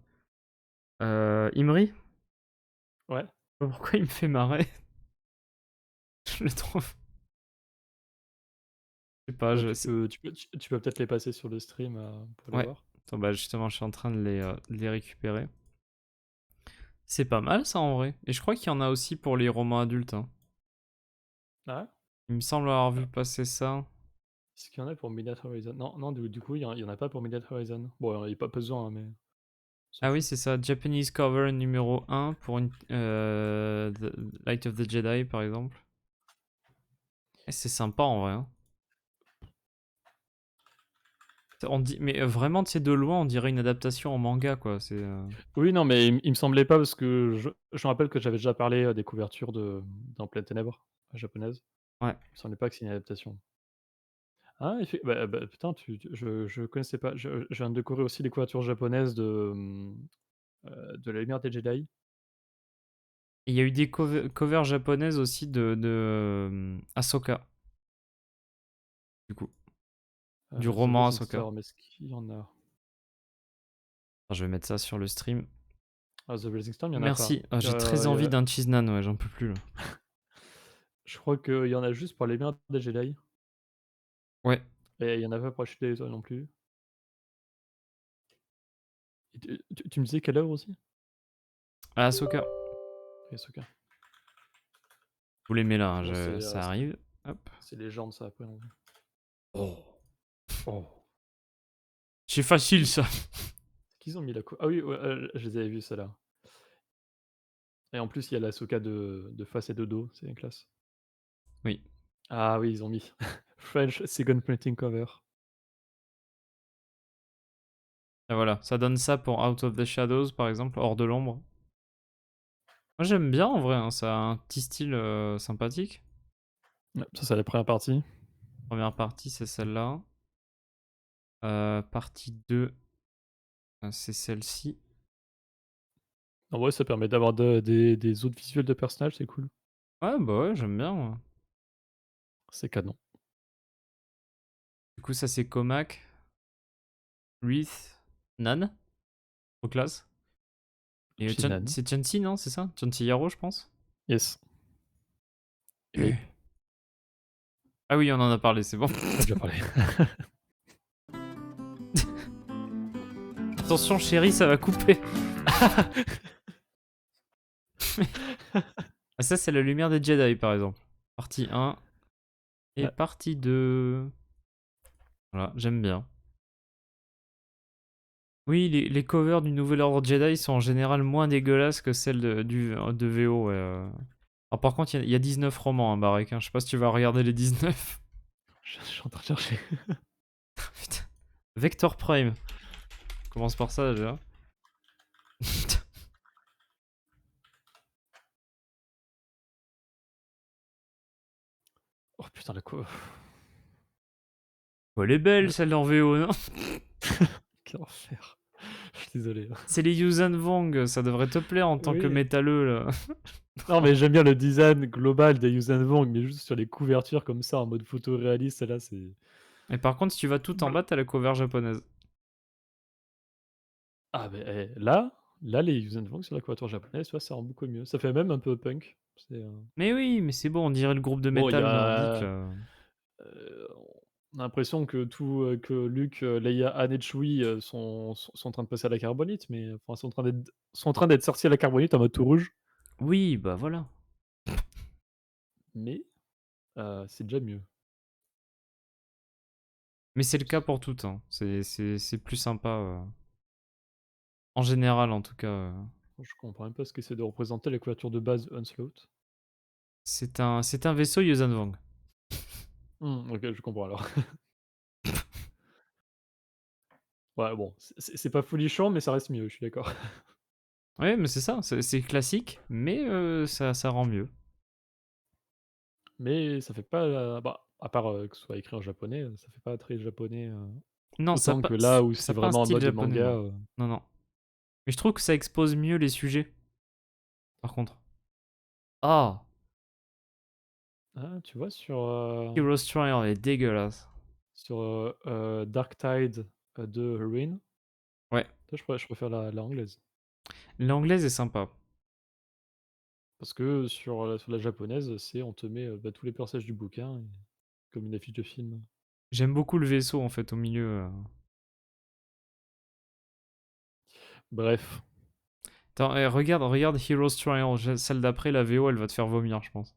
Imri? Ouais, Pourquoi il me fait marrer? Je le trouve je sais pas, bah, je c'est tu peux peut-être les passer sur le stream, pour les ouais. voir. Attends, bah, justement, je suis en train de les récupérer. C'est pas mal ça, en vrai, et je crois qu'il y en a aussi pour les romans adultes, hein. Ah ouais? Il me semble avoir vu Ah, passer ça. est-ce qu'il y en a pour Midnight Horizon? Non, non, du coup, il y en a pas pour Midnight Horizon. Bon, il y a pas besoin, hein, mais on s'en Ah oui, fout. c'est ça, Japanese cover numéro 1 pour The Light of the Jedi, par exemple. Et c'est sympa, en vrai, hein. On dit mais vraiment, tu sais, de loin, on dirait une adaptation en manga, quoi, Oui, non, mais il me semblait pas parce que je me rappelle que j'avais déjà parlé, des couvertures d'En Pleines Ténèbres, japonaises. ouais. Il me semblait pas que c'est une adaptation. Ah, putain, je connaissais pas. Je viens de découvrir aussi les couvertures japonaises de La Lumière des Jedi. Et il y a eu des covers japonaises aussi de Ahsoka, du coup, du The roman Blazing Ahsoka. Storm, est-ce qu'il y en a? Attends, je vais mettre ça sur le stream. Ah, The Blazing Storm, il y en a pas. Merci. Ah, j'ai très Il y envie a d'un cheese naan, ouais, j'en peux plus, là. je crois qu'il y en a juste pour La Lumière des Jedi Ouais, et il y en a pas pour La Chute des Étoiles non plus. Et tu me disais quelle œuvre aussi? Ahsoka. Ahsoka. Vous l'aimez là, hein, Bon, ça arrive. Hop. c'est Légende ça après, non? Oh. Oh! C'est facile, ça. Est-ce qu'ils ont mis la ah oui, ouais, je les avais vus ceux-là et en plus, il y a l'Ahsoka de face et de dos, c'est classe. Oui. Ah oui, ils ont mis French Second Printing Cover. Et voilà, ça donne ça pour Out of the Shadows, par exemple, hors de l'ombre. Moi, j'aime bien, en vrai, hein, ça a un petit style sympathique. Ouais, ça, c'est la première partie. Première partie, c'est celle-là. Partie 2, c'est celle-ci. En vrai, ça permet d'avoir des autres visuels de personnages, c'est cool. Ouais, bah, ouais, j'aime bien, moi. C'est canon. Du coup, ça, c'est Comac, Wreath, Nan, trop classe. Et Shinhan. c'est Chansey, non? C'est ça? Chansey Yaro, je pense? Yes. Rip. Ah oui, on en a parlé, c'est bon. On a déjà parlé. Attention, chérie, ça va couper. Ah, ça, c'est la lumière des Jedi, par exemple. Partie 1 et Ouais. partie 2. Voilà, j'aime bien. Oui, les covers du Nouvel Ordre Jedi sont en général moins dégueulasses que celles de VO. Ouais, alors, par contre, il y a 19 romans, hein, Barek, hein. Je sais pas si tu vas regarder les 19. Je suis en train de chercher. Putain. Vector Prime. Commence par ça déjà. Oh putain, la quoi. Oh, elle est belle, celle en VO, non? Quel enfer. Je suis désolé, hein. C'est les Yuuzhan Vong, ça devrait te plaire en tant que Oui. métalleux, là. Non, mais j'aime bien le design global des Yuuzhan Vong, mais juste sur les couvertures comme ça, en mode photoréaliste, là, c'est Et par contre, si tu vas tout en bas, t'as la cover japonaise. ah beh, là, les Yuuzhan Vong sur la couverture japonaise, tu vois, ça rend beaucoup mieux. Ça fait même un peu punk. Mais oui, mais c'est bon, on dirait le groupe de Bon, il y métal nordique, a, là. on a l'impression que que Luke, Leia, Han et Chewie, sont en train de passer à la carbonite, mais enfin, sont en train d'être sortis à la carbonite en mode tout rouge, Oui, bah voilà. mais c'est déjà mieux. Mais c'est le cas pour toutes, hein. C'est plus sympa, en général, en tout cas. Je comprends même pas ce qu'essaie de représenter la couverture de base Onslaught. C'est un vaisseau Yuuzhan Vong. OK, je comprends alors. Ouais, bon, c'est pas folichon, mais ça reste mieux, je suis d'accord. Ouais, mais c'est ça, c'est classique, mais ça rend mieux. Mais ça fait pas bah, à part, que ce soit écrit en japonais, ça fait pas très japonais, Non, autant que là où ça c'est a pas un vraiment en style mode japonais, manga, non. Non, non. Mais je trouve que ça expose mieux les sujets, par contre. Ah! Ah, tu vois Heroes Trial, elle est dégueulasse. Dark Tide, de Ruin, Ouais, je préfère la anglaise. l'anglaise est sympa. Parce que sur la japonaise, c'est on te met, bah, tous les personnages du bouquin et comme une affiche de film. J'aime beaucoup le vaisseau, en fait, au milieu. Bref, Attends, regarde Heroes Trial, celle d'après, la VO, elle va te faire vomir, je pense.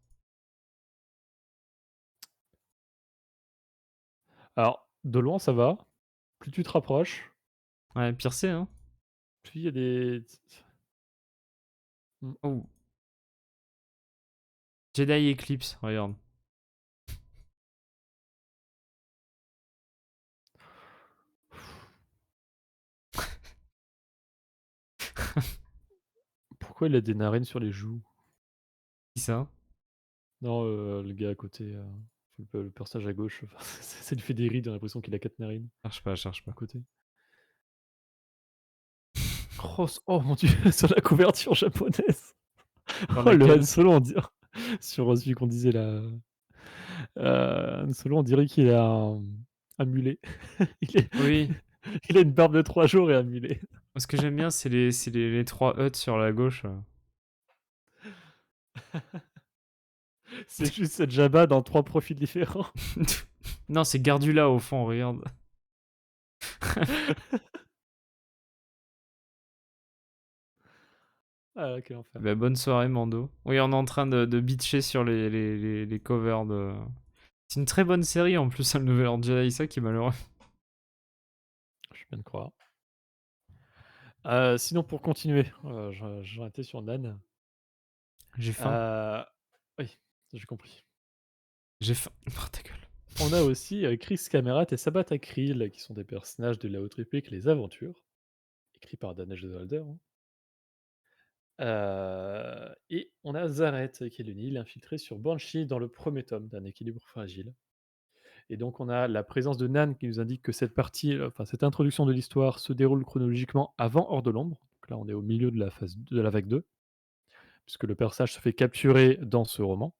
alors de loin ça va, plus tu te rapproches, Ouais, pire c'est, hein. plus il y a des mmh, Oh, Jedi Eclipse, regarde. pourquoi il a des narines sur les joues? Qui ça? Non, le gars à côté, le personnage à gauche, enfin, ça lui fait des rides, j'ai l'impression qu'il a 4 narines Cherche pas, cherche à pas. côté. Oh mon Dieu, sur la couverture japonaise. Dans Oh le Han laquelle? Solo, on dirait sur, celui qu'on disait là, Han Solo, on dirait qu'il a un mulet. Il est Oui. il a une barbe de 3 jours et un mulet. Moi, ce que j'aime bien, c'est les 3 huts sur la gauche. C'est juste cette Jabba dans 3 profils différents. Non, c'est Gardula au fond, regarde. Ah quel enfer. Bah, bonne soirée, Mando. Oui, on est en train de bitcher sur les covers de. C'est une très bonne série en plus, le Nouvel Ordre Jedi, ça qui est malheureux. Je viens de croire. Sinon pour continuer, j'en étais sur Nan. J'ai faim. Heu, oui, j'ai compris. J'ai faim. Oh, ta gueule. On a aussi, Chris Camerat et Sabbath Akrill qui sont des personnages de la Haute République Les Aventures, écrits par Daniel Jodolder, hein. Et on a Zareth qui est le Nil infiltré sur Banshee dans le premier tome d'Un équilibre fragile et donc on a la présence de Nan qui nous indique que cette partie, enfin cette introduction de l'histoire se déroule chronologiquement avant Hors de l'ombre. Donc là, on est au milieu de la phase de la vague 2, puisque le personnage se fait capturer dans ce roman.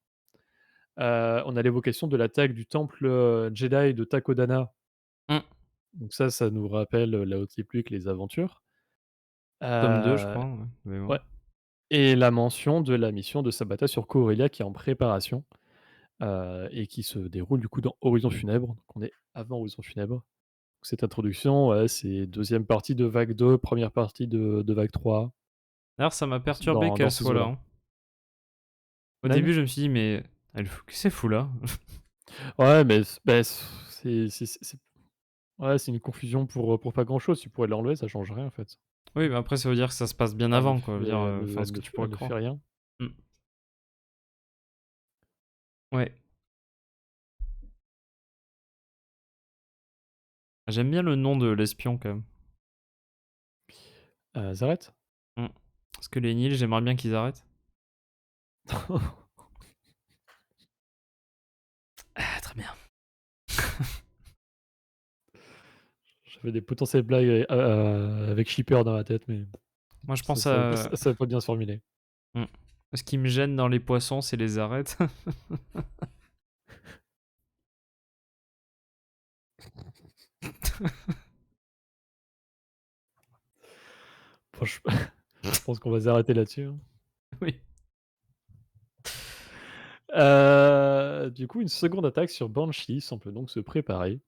On a l'évocation de l'attaque du temple, Jedi de Takodana, Mmh. donc ça nous rappelle, la Haute République, les aventures. Tome 2, je Heu, crois, ouais, de mémoire. ouais, et la mention de la mission de Sabata sur Corellia qui est en préparation, et qui se déroule du coup dans Horizon Funèbre, donc on est avant Horizon Funèbre. Cette introduction, ouais, c'est deuxième partie de vague 2, première partie de vague 3, D'ailleurs, ça m'a c'est perturbé dans qu'elle ces soit là, eaux-là. hein. Au Nan? début, je me suis dit: «Mais qu'est-ce qu'elle fout là?» Ouais, mais c'est ouais, c'est une confusion pour pas grand-chose. Tu pourrais l'enlever, ça change rien en fait. Oui, mais après ça veut dire que ça se passe bien Elle ne avant, quoi, je veux fait dire, elle ne enfin, elle ce ne que tu fait pourrais elle ne fait croire. rien. Mmh. Ouais. J'aime bien le nom de l'espion quand même. Zareth? Mmh. Parce que les Nils, j'aimerais bien qu'ils arrêtent. Ah, très bien. J'avais des potentielles blagues, avec Shipper dans la tête, mais Moi, je ça pense savait pas à ça savait pas bien se formuler. mmh. Ce qui me gêne dans les poissons, c'est les arêtes. Franch je pense qu'on va s'arrêter là-dessus, hein. Oui. Du coup, une seconde attaque sur Banshee semble donc se préparer,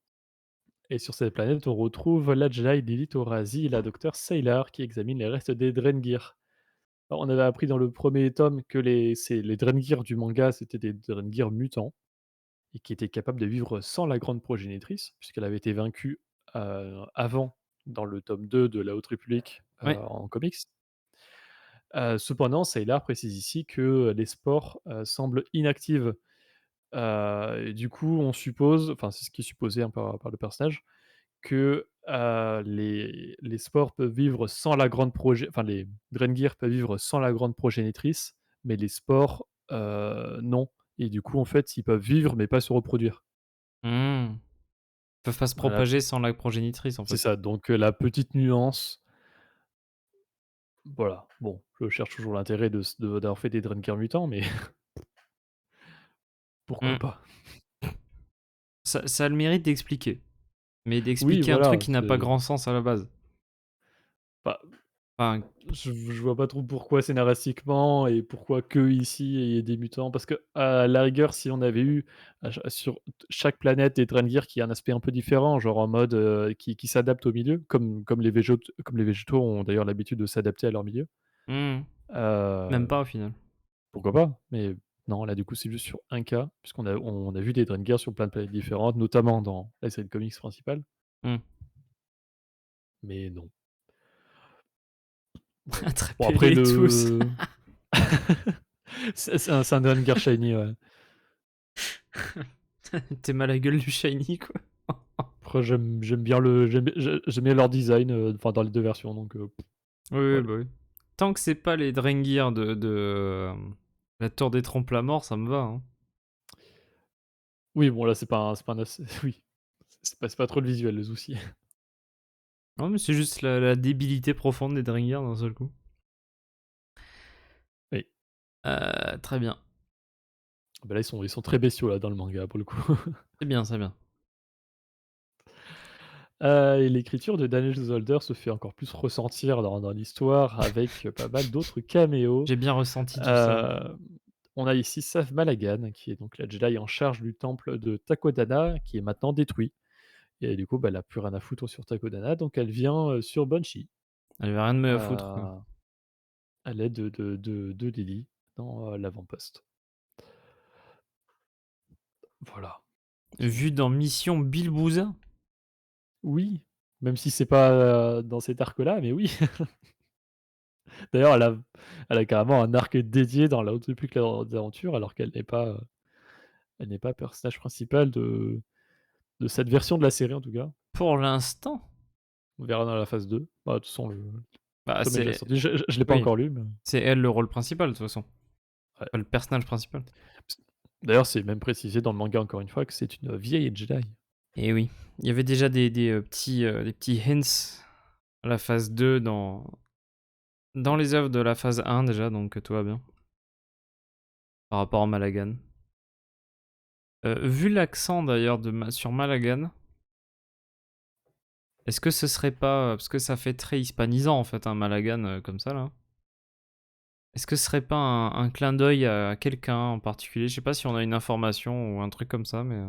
et sur cette planète, on retrouve la Jedi Lilith Orazi et la Docteur Saylar qui examinent les restes des Drengir. Alors, on avait appris dans le premier tome que les Drengir du manga, c'était des Drengir mutants et qui étaient capables de vivre sans la Grande Progénitrice, puisqu'elle avait été vaincue, avant dans le tome 2 de la Haute République, Oui. en comics. Cependant, Saylar précise ici que les spores, semblent inactives. Et du coup, on suppose, enfin, c'est ce qui est supposé, hein, par le personnage, que, les spores peuvent vivre sans la grande enfin, les Drengir peuvent vivre sans la grande progénitrice, mais les spores, non, et du coup, en fait, ils peuvent vivre, mais pas se reproduire. Mmh. Ils peuvent pas se Voilà, propager sans la progénitrice, en c'est fait. ça, donc la petite nuance, voilà. Bon, je cherche toujours l'intérêt d'avoir fait des Drengir mutants, mais pourquoi Mmh. pas? Ça a le mérite d'expliquer, mais Oui, d'expliquer un truc voilà, qui n'a pas grand sens à la base. bah, Enfin, je vois pas trop pourquoi scénaristiquement et pourquoi que ici il y ait des mutants. Parce que à la rigueur, si on avait eu sur chaque planète des Drengir qui a un aspect un peu différent, genre en mode, qui s'adapte au milieu, comme les végétaux ont d'ailleurs l'habitude de s'adapter à leur milieu. mmh, même Heu, pas au final. Pourquoi pas? Mais non, là du coup c'est juste sur un cas, puisqu'on a vu des Drengir sur plein de planètes différentes, notamment dans la série de comics principale, Mmh. mais non. Bon. Bon après Attrapez-les tous. le c'est un Drengir shiny, ouais. Tu mal à la gueule du shiny, quoi. Après j'aime bien leur design, enfin dans les 2 versions, donc Oui, oui, voilà. bah, oui. Tant que c'est pas les Drengir la Tour des Trompe-la-Mort, ça me va, hein. Oui, bon là c'est pas un as oui, c'est pas trop le visuel le souci. Non, mais c'est juste la débilité profonde des Drengir d'un seul coup. Oui. Très bien. Bah là ils sont très bestiaux là dans le manga pour le coup. C'est bien, c'est bien. Et l'écriture de Daniel Zolder se fait encore plus ressentir dans l'histoire avec, pas mal d'autres caméos. J'ai bien ressenti tout ça. Hem, on a ici Saf Malagan qui est donc la Jedi en charge du temple de Takodana qui est maintenant détruit, et du coup, bah, elle a plus rien à foutre sur Takodana, donc elle vient, sur Banshee. Elle avait rien de mieux à foutre, quoi. Heu À l'aide de Lily dans, l'avant-poste. Voilà. Vu dans Mission Bilbouza? Oui, même si c'est pas, dans cet arc-là, mais oui. D'ailleurs, elle a carrément un arc dédié dans la Haute République des aventures, alors elle n'est pas personnage principal de cette version de la série, en tout cas. Pour l'instant? On verra dans la phase 2. Bah, de toute façon, le Bah, tome est déjà c'est sorti. Je l'ai pas oui, encore lu, mais c'est elle le rôle principal, de toute façon. ouais. Enfin, le personnage principal. D'ailleurs, c'est même précisé dans le manga, encore une fois, que c'est une vieille Jedi. Et oui, il y avait déjà des petits hints à la phase 2 dans les œuvres de la phase 1 déjà, donc tout va bien, par rapport à Malagan. Vu l'accent d'ailleurs sur Malagan, est-ce que ce serait pas, parce que ça fait très hispanisant en fait, un Malagan, comme ça là. Est-ce que ce serait pas un clin d'œil à quelqu'un en particulier? Je sais pas si on a une information ou un truc comme ça, mais,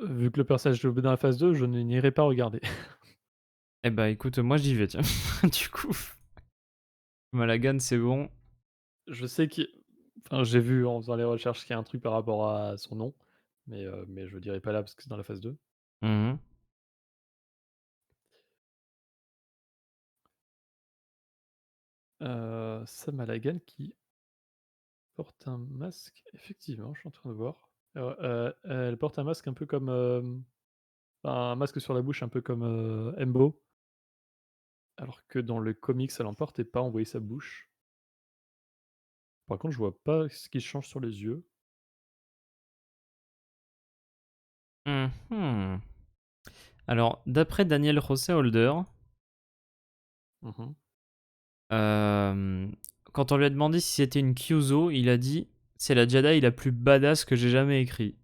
Vu que le personnage est dans la phase 2, je n'irai pas regarder. eh bah, écoute, moi j'y vais tiens. Du coup, Malagan, c'est bon. Je sais qu'il enfin, j'ai vu en faisant les recherches qu'il y a un truc par rapport à son nom, mais je dirai pas là parce que c'est dans la phase 2. Mmh. Sam Allagan qui porte un masque, effectivement, je suis en train de voir. Elle porte un masque un peu comme, un masque sur la bouche un peu comme, Embo, alors que dans le comics, elle en portait pas, on voyait sa bouche. Par contre, je vois pas ce qui change sur les yeux. Mmh. Alors, d'après Daniel José Holder, Mmh. hem, quand on lui a demandé si c'était une Kyuzo, il a dit: «C'est la Jedi la plus badass que j'ai jamais écrit».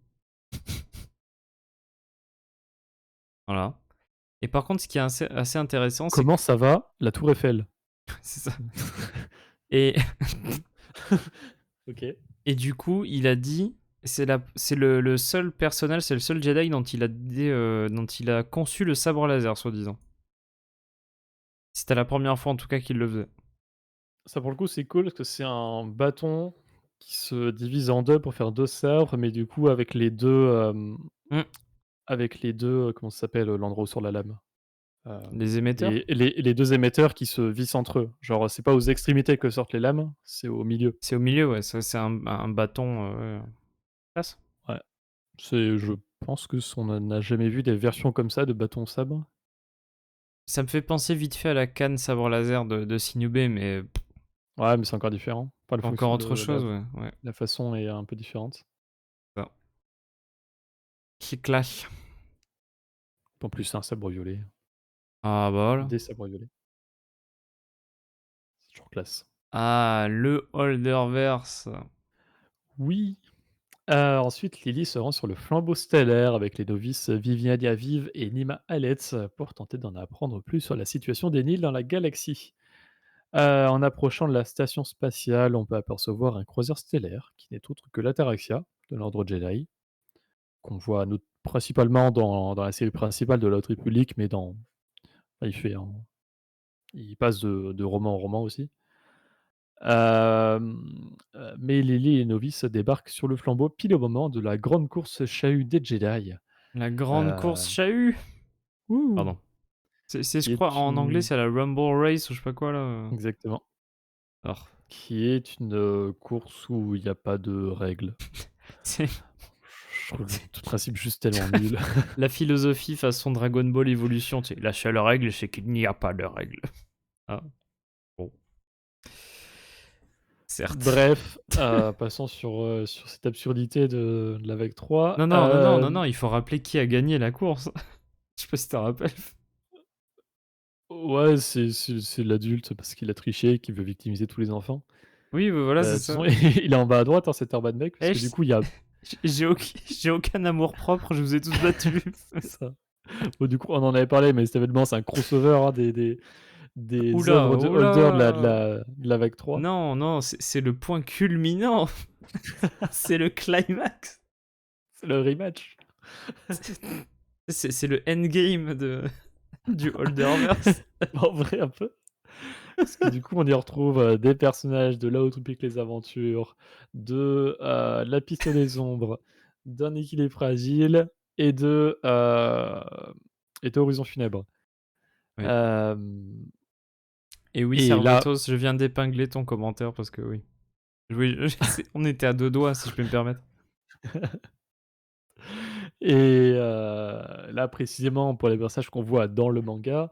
Voilà. Et par contre, ce qui est assez intéressant, c'est que Comment ça va, la tour Eiffel? c'est ça. Et OK. et du coup, il a dit, c'est le seul personnage, c'est le seul Jedi dont il a conçu le sabre laser, soi-disant. C'était la première fois en tout cas qu'il le faisait. Ça, pour le coup, c'est cool parce que c'est un bâton qui se divise en 2 pour faire 2 sabres, mais du coup, Mmh. avec les 2, comment ça s'appelle, l'endroit où sort la lame? Les émetteurs? Les 2 émetteurs qui se vissent entre eux. Genre, c'est pas aux extrémités que sortent les lames, c'est au milieu. C'est au milieu, ouais, ça c'est un bâton, ouais, classe. Ouais, je pense que s on n'a jamais vu des versions comme ça de bâton sabre. Ça me fait penser vite fait à la canne sabre laser de Sinubé, mais Ouais, mais c'est encore différent. Enfin, encore autre chose, ouais, ouais, la façon est un peu différente. ça. Qui clash. En plus, c'est un sabre violet, Ah bah voilà. des sabres violets, c'est toujours classe. Ah, le Holderverse. Oui! Ensuite, Lily se rend sur le flambeau stellaire avec les novices Viviania Vive et Nima Aletz pour tenter d'en apprendre plus sur la situation des Nils dans la galaxie. En approchant de la station spatiale, on peut apercevoir un croiseur stellaire qui n'est autre que l'Ataraxia de l'Ordre Jedi, qu'on voit principalement dans la série principale de la Haute République, mais enfin, il passe de roman en roman aussi. Mais Lily et les novices débarquent sur le flambeau pile au moment de la grande course chahut des Jedi. La grande course Heu, chahut! Ouh! Pardon. Je Qui crois est en anglais, une c'est la Rumble Race ou je sais pas quoi là, Exactement. alors, Qui est une, course où il y a pas de règles. c'est Je trouve le principe juste tellement nul. la philosophie façon Dragon Ball Evolution, tu sais? La seule règle, c'est qu'il n'y a pas de règle. Ah, bon, certes. Bref, passons sur cette absurdité de la vague 3. Non, non, non, non, non, non, il faut rappeler qui a gagné la course. Je sais pas si tu te rappelles? Ouais, c'est l'adulte parce qu'il a triché, qui veut victimiser tous les enfants. Oui, bah, voilà, De c'est toute ça. façon, il est en bas à droite, hein, cet Urban parce Eh, que du coup, il y a j'ai aucun amour-propre, je vous ai tous battus. c'est ça. Bon, du coup, on en avait parlé, mais cet événement, c'est un crossover, hein, des Oula, œuvres de Holder oula. de la vague 3. Non, non, c'est le point culminant. C'est le climax. C'est le rematch. C'est le endgame du Holderverse. En vrai, un peu. Parce que du coup, on y retrouve, des personnages de Là où tout pique les aventures, La piste des ombres, d'un équilibre fragile et d'Horizon funèbre. Oui. Hem Et oui, et là Servatos, je viens d'épingler ton commentaire parce que oui. Oui, on était à deux doigts, si je peux me permettre. là, précisément, pour les personnages qu'on voit dans le manga,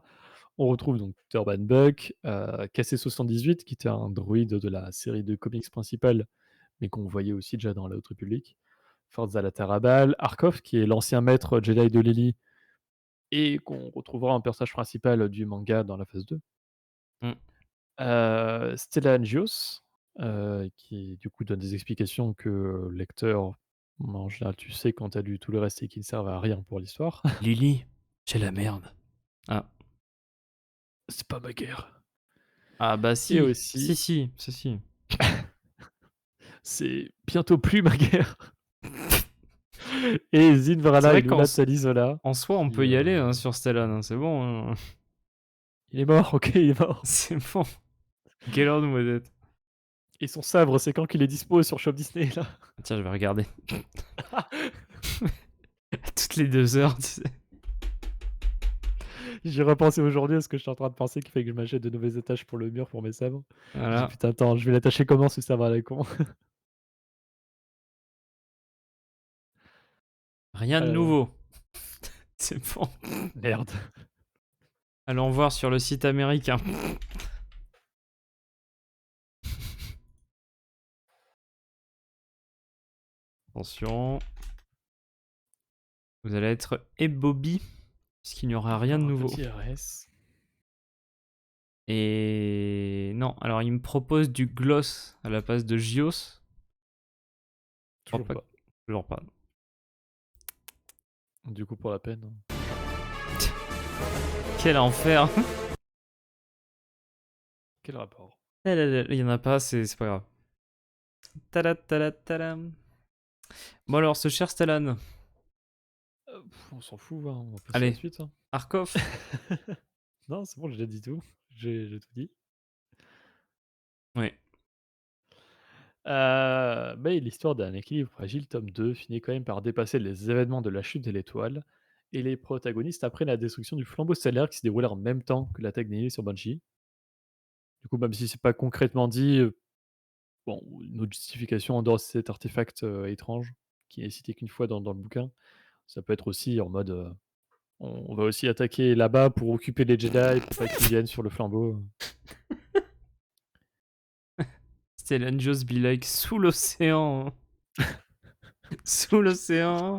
on retrouve donc Turban Buck, KC-78 qui était un droïde de la série de comics principale, mais qu'on voyait aussi déjà dans la Haute République. Forza Latera Bal, Arkoff, qui est l'ancien maître Jedi de Lily et qu'on retrouvera en personnage principal du manga dans la phase 2. Mmh. Stellan Gios, qui du coup donne des explications que le lecteur, en général, tu sais quand tu as lu tout le reste et qui ne servent à rien pour l'histoire. Lily, c'est la merde. Ah. C'est pas ma guerre. Ah bah Et si. Si, aussi, si, si, si. c'est bientôt plus ma guerre. Et C'est Zinvrala et vrai qu'en Luna Talisola en soi, on qui, peut y aller, hein, sur Stellan, hein, c'est bon, hein. il est mort, OK, il est mort. C'est bon. Get on with it. Et son sabre, c'est quand qu'il est dispo sur Shop Disney là? Tiens, je vais regarder. Toutes les 2 heures, tu sais? J'y repensé aujourd'hui à ce que j'étais en train de penser qu'il fallait que je m'achète de nouvelles attaches pour le mur pour mes sabres. J'ai dit: Voilà. «Putain, attends, je vais l'attacher comment ce sabre à la con?» Rien de Heu, nouveau. C'est bon. Merde. Allons voir sur le site américain. Attention. Vous allez être ébobis, puisqu'il n'y aura rien de Un nouveau. petit RS. Et non, alors il me propose du gloss à la place de Gios. Je crois Toujours pas. pas. Toujours pas. Du coup, pour la peine, hein. Quel enfer. Quel rapport? Il y en a pas, c'est pas grave. Tada, tada, tadam. Bon alors, ce cher Stellan. On s'en fout, hein, on va passer à la Allez, suite, hein. Arkoff. Non, c'est bon, j'ai déjà dit tout. J'ai tout dit. Oui. Mais l'histoire d'un équilibre fragile, tome 2, finit quand même par dépasser les événements de la chute de l'étoile et les protagonistes apprennent la destruction du flambeau stellaire qui se déroule en même temps que l'attaque d'Ennemis sur Banshee. Du coup, même si c'est pas concrètement dit, bon, une autre justification en dehors de cet artefact, étrange qui est cité qu'une fois dans le bouquin, ça peut être aussi en mode, on va aussi attaquer là-bas pour occuper les Jedi pour pas qu'ils viennent sur le flambeau. Stellan Joss be like sous l'océan. Sous l'océan.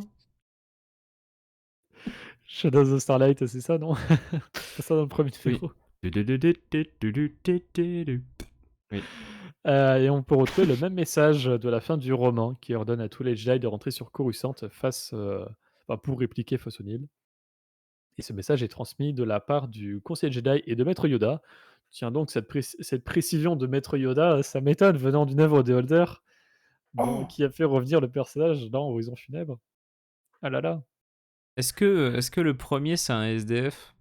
Shadow of the Starlight, c'est ça, non? C'est pas ça dans le premier Oui. numéro? Oui. Et on peut retrouver le même message de la fin du roman qui ordonne à tous les Jedi de rentrer sur Coruscant pour répliquer face au Nil. Et ce message est transmis de la part du conseiller Jedi et de Maître Yoda. Tiens donc, cette précision de Maître Yoda, ça m'étonne venant d'une œuvre de Holder, Oh. qui a fait revenir le personnage dans Horizon Funèbre. Ah là là. Est-ce que le premier c'est un SDF?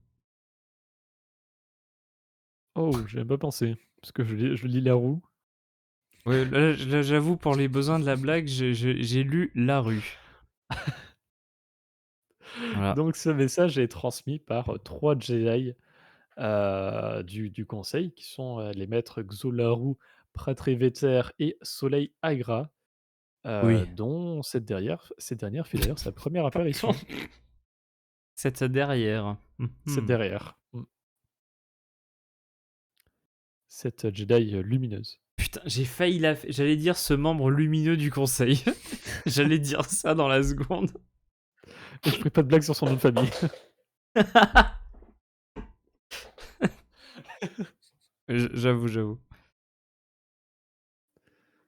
Oh, j'y avais pas pensé, parce que je lis La Roue. Ouais, là, j'avoue, pour les besoins de la blague, j'ai lu La Rue. Voilà. Donc ce message est transmis par, 3 Jedi du conseil qui sont, les maîtres Xolaru, Pratré-Veter et Soleil Agra, Oui. dont cette dernière fait d'ailleurs sa première apparition. C'est derrière. Cette Mhm. dernière, cette Jedi, lumineuse. Putain, j'ai failli j'allais dire ce membre lumineux du conseil. J'allais dire ça dans la seconde. Et je ferai pas de blague sur son nom de famille. J'avoue, j'avoue.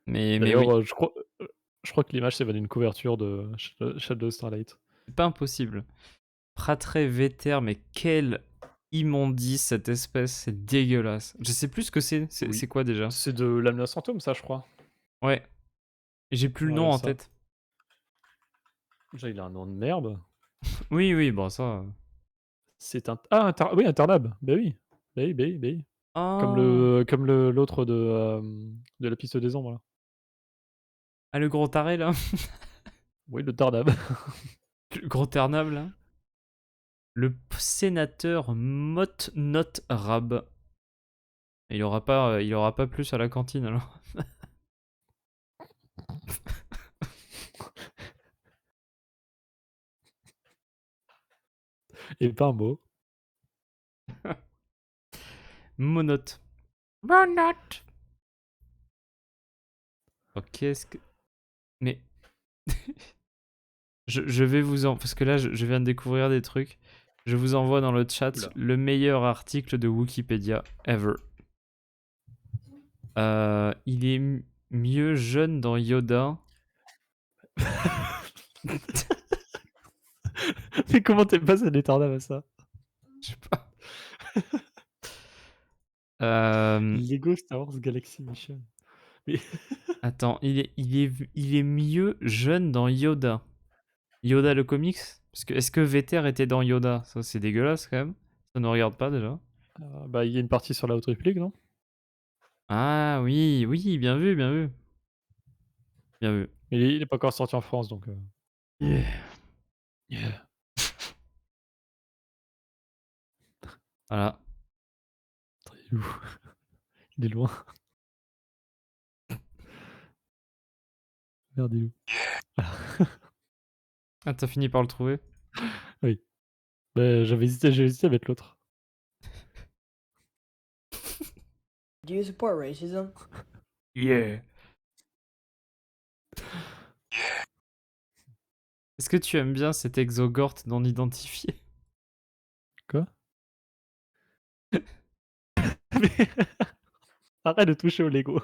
Mais D'ailleurs, oui, je crois que l'image, c'est venue d'une couverture de Shadow Starlight. c'est pas impossible. Pratré Véter, mais quelle immondice cette espèce, c'est dégueulasse. Je sais plus ce que c'est. C'est Oui. quoi déjà? C'est de l'Amna Sanctum ça, je crois. Ouais, j'ai plus le nom Voilà en ça. tête. Déjà, il a un nom de merde. Oui, oui, bon, ça. C'est un Tarnab. Bah oui. Bah oui, bah oui, bah oui. Oh! Comme le l'autre de la piste des ombres là. Ah, le gros taré là? Oui, le Tarnab. Le gros ternable là? Sénateur Mot Not Rab. Il aura pas plus à la cantine alors. Et pas un mot. Monote. Monote. Oh, qu'est-ce que. Mais. Je vais vous en parce que là, je viens de découvrir des trucs. Je vous envoie dans le chat Oula. le meilleur article de Wikipédia ever. Il est mieux jeune dans Yoda. Mais comment t'es passé d'éternel à ça? Je sais pas. Hem, Lego Star Wars Galaxy Mission. Mais attends, il est mieux jeune dans Yoda. Yoda le comics? Parce que est-ce que Veter était dans Yoda? Ça, c'est dégueulasse quand même. Ça ne regarde pas déjà. bah, il y a une partie sur la Haute République, non? Ah oui, oui, bien vu, bien vu. Bien vu. Mais il est pas encore sorti en France donc Yeah. yeah. Voilà. Attends, il est où? Il est loin. Merde, il est où? Ah, t'as fini par le trouver? Oui. Bah, j'ai hésité à mettre l'autre. Do you support racism? Yeah. Est-ce que tu aimes bien cet exogort non identifié? Quoi? Mais arrête de toucher au Lego.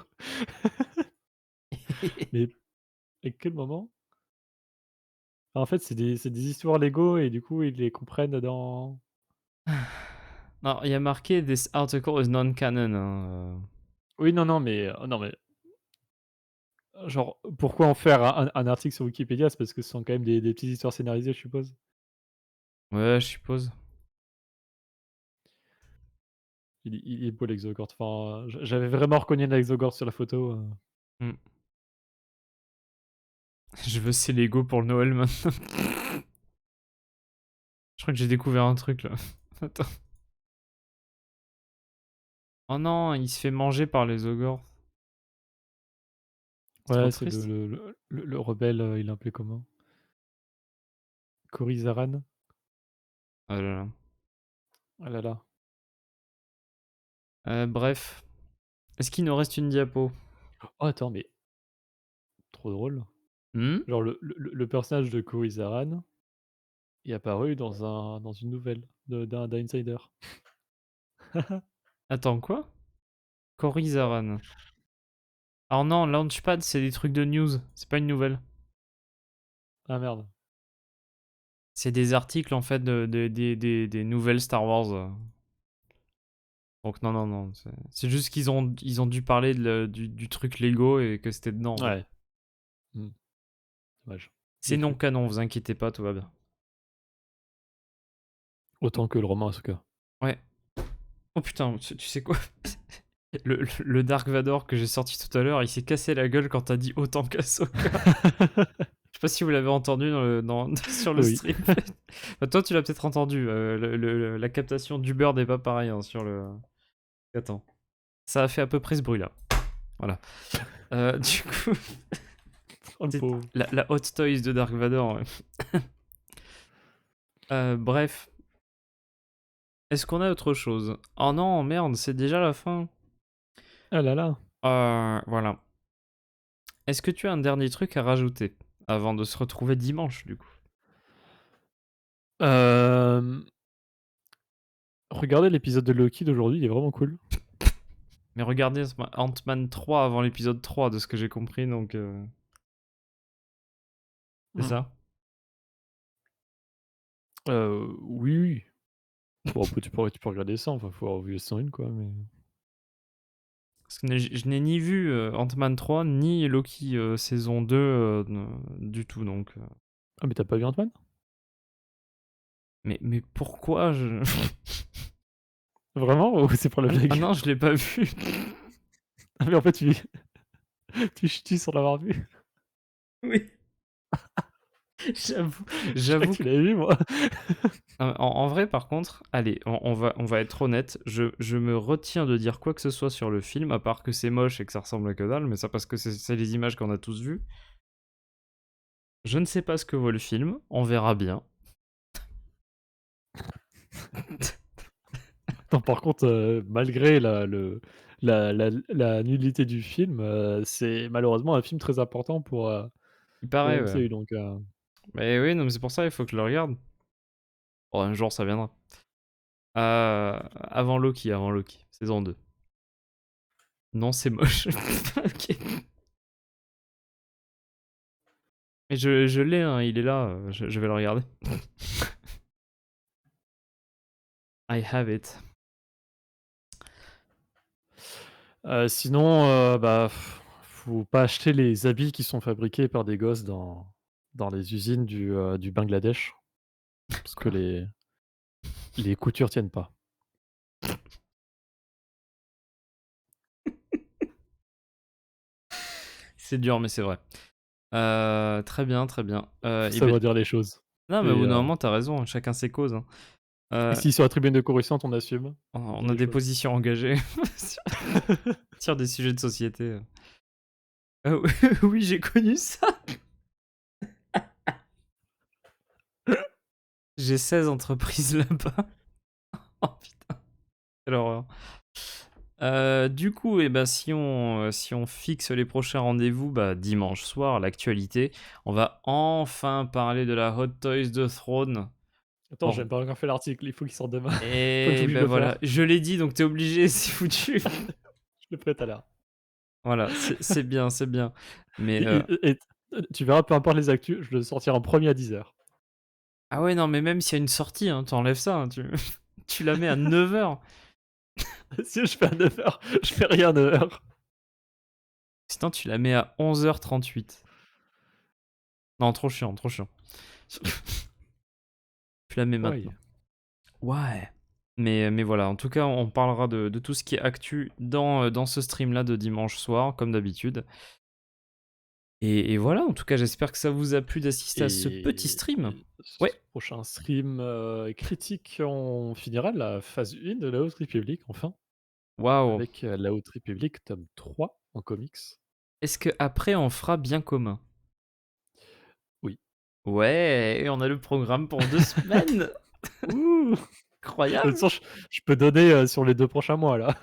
Mais à quel moment? En fait, c'est des histoires Lego et du coup, ils les comprennent dans Non, il y a marqué "This article is non-canon", hein, oui, non, non, non, mais genre, pourquoi en faire un article sur Wikipédia? C'est parce que ce sont quand même des petites histoires scénarisées, je suppose? Ouais, je suppose. Il est beau l'Exogort. Enfin, j'avais vraiment reconnu l'Exogort sur la photo, Mmh. Je veux ces Lego pour le Noël maintenant. Je crois que j'ai découvert un truc là. Attends. Oh non, il se fait manger par les ogres. C'est trop Ouais, c'est triste. le rebelle, il est appelé comment? Cory Oh là là. Ah là là. Bref. Est-ce qu'il nous reste une diapo? Oh attends, mais trop drôle. Mmh? Genre le personnage de Cory est apparu dans une nouvelle d'un insider. Attends, quoi? Cory Zaran. Alors non, Launchpad, c'est des trucs de news. C'est pas une nouvelle. Ah merde. C'est des articles en fait des nouvelles Star Wars. Donc non, non, non. C'est juste qu'ils ont dû parler du truc Lego et que c'était dedans en fait. Ouais. Mmh. Dommage. C'est Il est non fou. canon, vous inquiétez pas, tout va bien. Autant que le roman Asuka. Ouais. Oh putain, tu sais quoi? Le Dark Vador que j'ai sorti tout à l'heure, il s'est cassé la gueule quand t'as dit autant qu'Ahsoka. Je sais pas si vous l'avez entendu sur le Oui. stream. Bah, toi, tu l'as peut-être entendu. La captation du Bird n'est pas pareil hein, sur le. Attends. Ça a fait à peu près ce bruit-là. Voilà. Du coup, Oh le c'est pauvre. la Hot Toys de Dark Vador. Ouais. Bref. Est-ce qu'on a autre chose? Oh non, merde, c'est déjà la fin. Ah là là. Voilà. Est-ce que tu as un dernier truc à rajouter avant de se retrouver dimanche, du coup? Hem, regardez l'épisode de Loki d'aujourd'hui, il est vraiment cool. Mais regardez Ant-Man 3 avant l'épisode 3, de ce que j'ai compris, donc c'est Mmh. ça? Oui, oui. Bon après tu peux regarder ça, enfin faut avoir vu la saison 1 quoi, mais Parce que je n'ai ni vu Ant-Man 3, ni Loki saison 2 du tout, donc. ah mais tu as pas vu Ant-Man? Mais pourquoi je. Vraiment? Ou c'est pour la Ah blague? non, je l'ai pas vu. Ah mais en fait tu ch'tis sans l'avoir vu? Oui, j'avoue, Je croyais que j'avoue tu que. l'avais vu moi. En vrai, par contre, allez, on va être honnête, je me retiens de dire quoi que ce soit sur le film, à part que c'est moche et que ça ressemble à que dalle, mais ça parce que c'est les images qu'on a tous vues. Je ne sais pas ce que vaut le film, on verra bien. Non par contre, malgré la nullité du film, c'est malheureusement un film très important pour Il paraît, le ouais. MCU donc Mais oui, non, mais c'est pour ça, il faut que je le regarde. Oh, un jour, ça viendra. Avant Loki, saison 2. Non, c'est moche. Ok. Et je l'ai, hein, il est là, je vais le regarder. I have it. Sinon, faut pas acheter les habits qui sont fabriqués par des gosses dans les usines du Bangladesh, parce que Quoi? les coutures tiennent pas. C'est dur, mais c'est vrai. Très bien, très bien. Faut Et ben, savoir dire les choses. non, mais au Et bout d'un moment, t'as raison, hein, chacun ses causes, hein. Euh, ici sur la tribune de Coruscant, on assume, on on dit a les des choses. positions engagées sur, sur des sujets de société. Oui, j'ai connu ça. J'ai 16 entreprises là-bas. Oh putain, quelle horreur. Du coup, si on fixe les prochains rendez-vous, bah, dimanche soir, l'actualité, on va enfin parler de la Hot Toys de Throne. Attends, j'ai Bon, même pas encore fait l'article, il faut qu'il sorte demain. Faut que et j'oublie de ben le voilà, faire. je l'ai dit, donc t'es obligé, c'est foutu. Je le ferai tout à l'heure. Voilà, c'est bien, c'est bien. Mais Et tu verras, peu importe les actus, je le sortirai en premier à 10h. ah ouais, non, mais même s'il y a une sortie, hein, t'enlèves ça, hein, tu la mets à 9h. Si je fais à 9h, je fais rien à 9h. Sinon, tu la mets à 11h38. Non, trop chiant, trop chiant. Tu la mets Why? maintenant. Ouais. Mais voilà, en tout cas, on parlera de tout ce qui est actu dans ce stream-là de dimanche soir, comme d'habitude. Et voilà, en tout cas, j'espère que ça vous a plu d'assister à ce petit stream. Et Ouais, ce prochain stream, critique, on finira la phase 1 de la Haute République, enfin, waouh. avec, la Haute République tome 3 en comics. Est-ce que après on fera bien commun? Oui. Ouais, et on a le programme pour 2 semaines. Ouh! De toute Incroyable. façon, je peux donner, sur les 2 prochains mois là.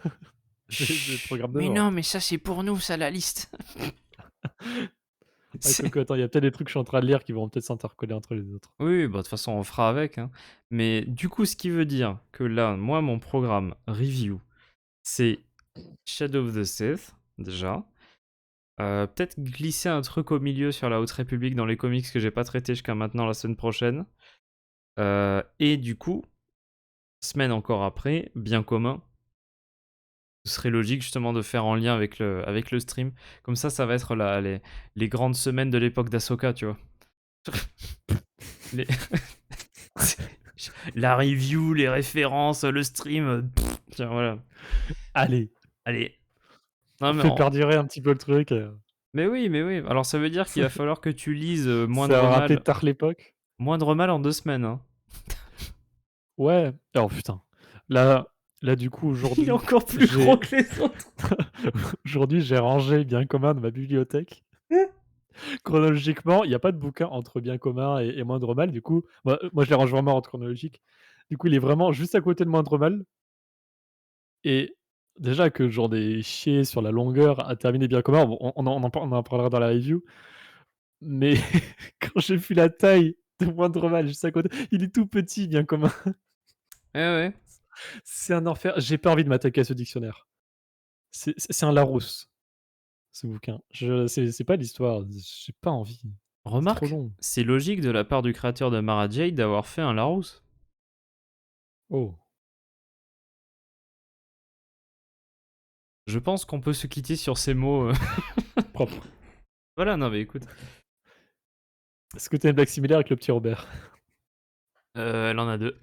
J'ai le Chut, programme mais devant. non, mais ça c'est pour nous, ça la liste. Ah quoique, attends, il y a peut-être des trucs que je suis en train de lire qui vont peut-être s'intercoller entre les autres. Oui, bah de toute façon on fera avec, hein. Mais du coup, ce qui veut dire que là, moi, mon programme review, c'est Shadow of the Sith, déjà. Peut-être glisser un truc au milieu sur la Haute République dans les comics que j'ai pas traité jusqu'à maintenant la semaine prochaine. Et du coup, semaine encore après, bien commun. Ce serait logique justement de faire en lien avec le stream. Comme ça va être les grandes semaines de l'époque d'Asoka, tu vois. Les- La review, les références, le stream. Tiens, voilà. Allez, Allez. on Non, fait perdurer un petit peu le truc, mais oui, mais oui. Alors ça veut dire qu'il va falloir que tu lises ça va rappeler tard l'époque. Moindre mal en 2 semaines, hein. Ouais. Oh putain. Là là du coup Il est aujourd'hui, encore plus gros j'ai que les autres. aujourd'hui j'ai rangé Bien commun dans ma bibliothèque. Chronologiquement, il y a pas de bouquin entre Bien commun et Moindre mal, du coup, moi je les range vraiment en ordre chronologique. Du coup, il est vraiment juste à côté de Moindre mal et déjà que j'en ai chié sur la longueur à terminer Bien commun, bon, on en parlera dans la review, mais quand j'ai vu la taille de Moindre mal juste à côté, il est tout petit Bien commun. Ouais, ouais. C'est un enfer, j'ai pas envie de m'attaquer à ce dictionnaire. C'est un Larousse, ce bouquin. C'est pas l'histoire, j'ai pas envie. C'est trop Remarque, long. c'est logique de la part du créateur de Mara Jade d'avoir fait un Larousse. Oh. Je pense qu'on peut se quitter sur ces mots. Propre. Voilà, non mais écoute. Est-ce que tu as une blague similaire avec le petit Robert? Elle en a 2.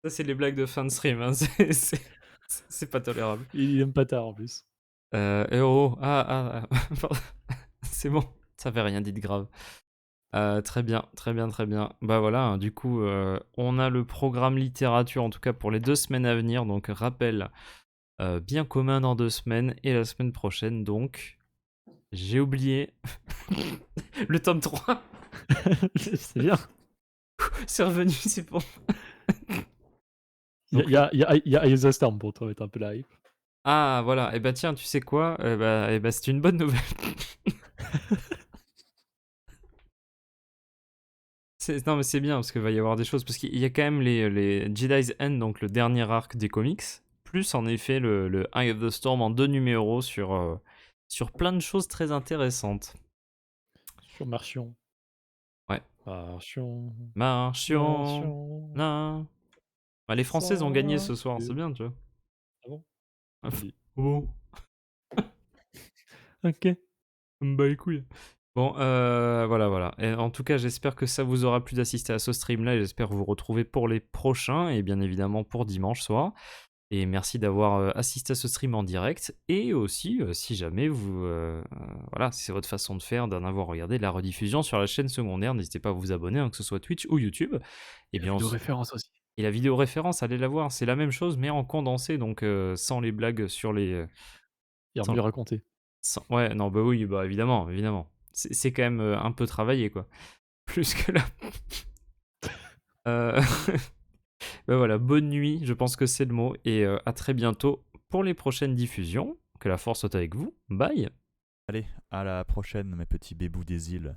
Ça, c'est les blagues de fin de stream, hein. C'est pas tolérable. Il aime pas tard en plus. Oh, pardon. C'est bon, ça fait rien dit de grave. Très bien, très bien, très bien. Bah voilà, hein, du coup, on a le programme littérature, en tout cas pour les 2 semaines à venir. Donc, rappel, bien commun dans 2 semaines et la semaine prochaine, donc, j'ai oublié le tome 3. C'est bien. C'est revenu, c'est bon. Donc, Il y a Ice Storm pour toi mettre un peu la hype. ah, voilà. Et bah tiens, tu sais quoi? C'est une bonne nouvelle. Non, mais c'est bien parce qu'il va y avoir des choses. Parce qu'il y a quand même les Jedi's End, donc le dernier arc des comics, plus en effet le Eye of the Storm en 2 numéros sur plein de choses très intéressantes. Sur Marchion. Ouais. Marchion. Marchion. Marchion. Non. Bah, les Françaises ont gagné ce soir, c'est Sans bien, tu vois. Ah bon? Ah, Vas-y. oh, OK. bah les couilles. Bon, voilà. Et en tout cas, j'espère que ça vous aura plu d'assister à ce stream-là et j'espère vous retrouver pour les prochains et bien évidemment pour dimanche soir. Et merci d'avoir assisté à ce stream en direct. Et aussi, si jamais voilà, si c'est votre façon de faire, d'en avoir regardé la rediffusion sur la chaîne secondaire, n'hésitez pas à vous abonner, hein, que ce soit Twitch ou YouTube. Et La bien, vidéo référence aussi. et la vidéo référence, allez la voir, c'est la même chose, mais en condensé, donc sans les blagues sur les. Il a Sans- mieux raconté. Ouais, non, bah oui, bah évidemment, évidemment. C'est quand même un peu travaillé, quoi. Plus que là. Euh, Bah voilà, bonne nuit, je pense que c'est le mot, et à très bientôt pour les prochaines diffusions. Que la force soit avec vous. Bye. Allez, à la prochaine, mes petits bébous des îles.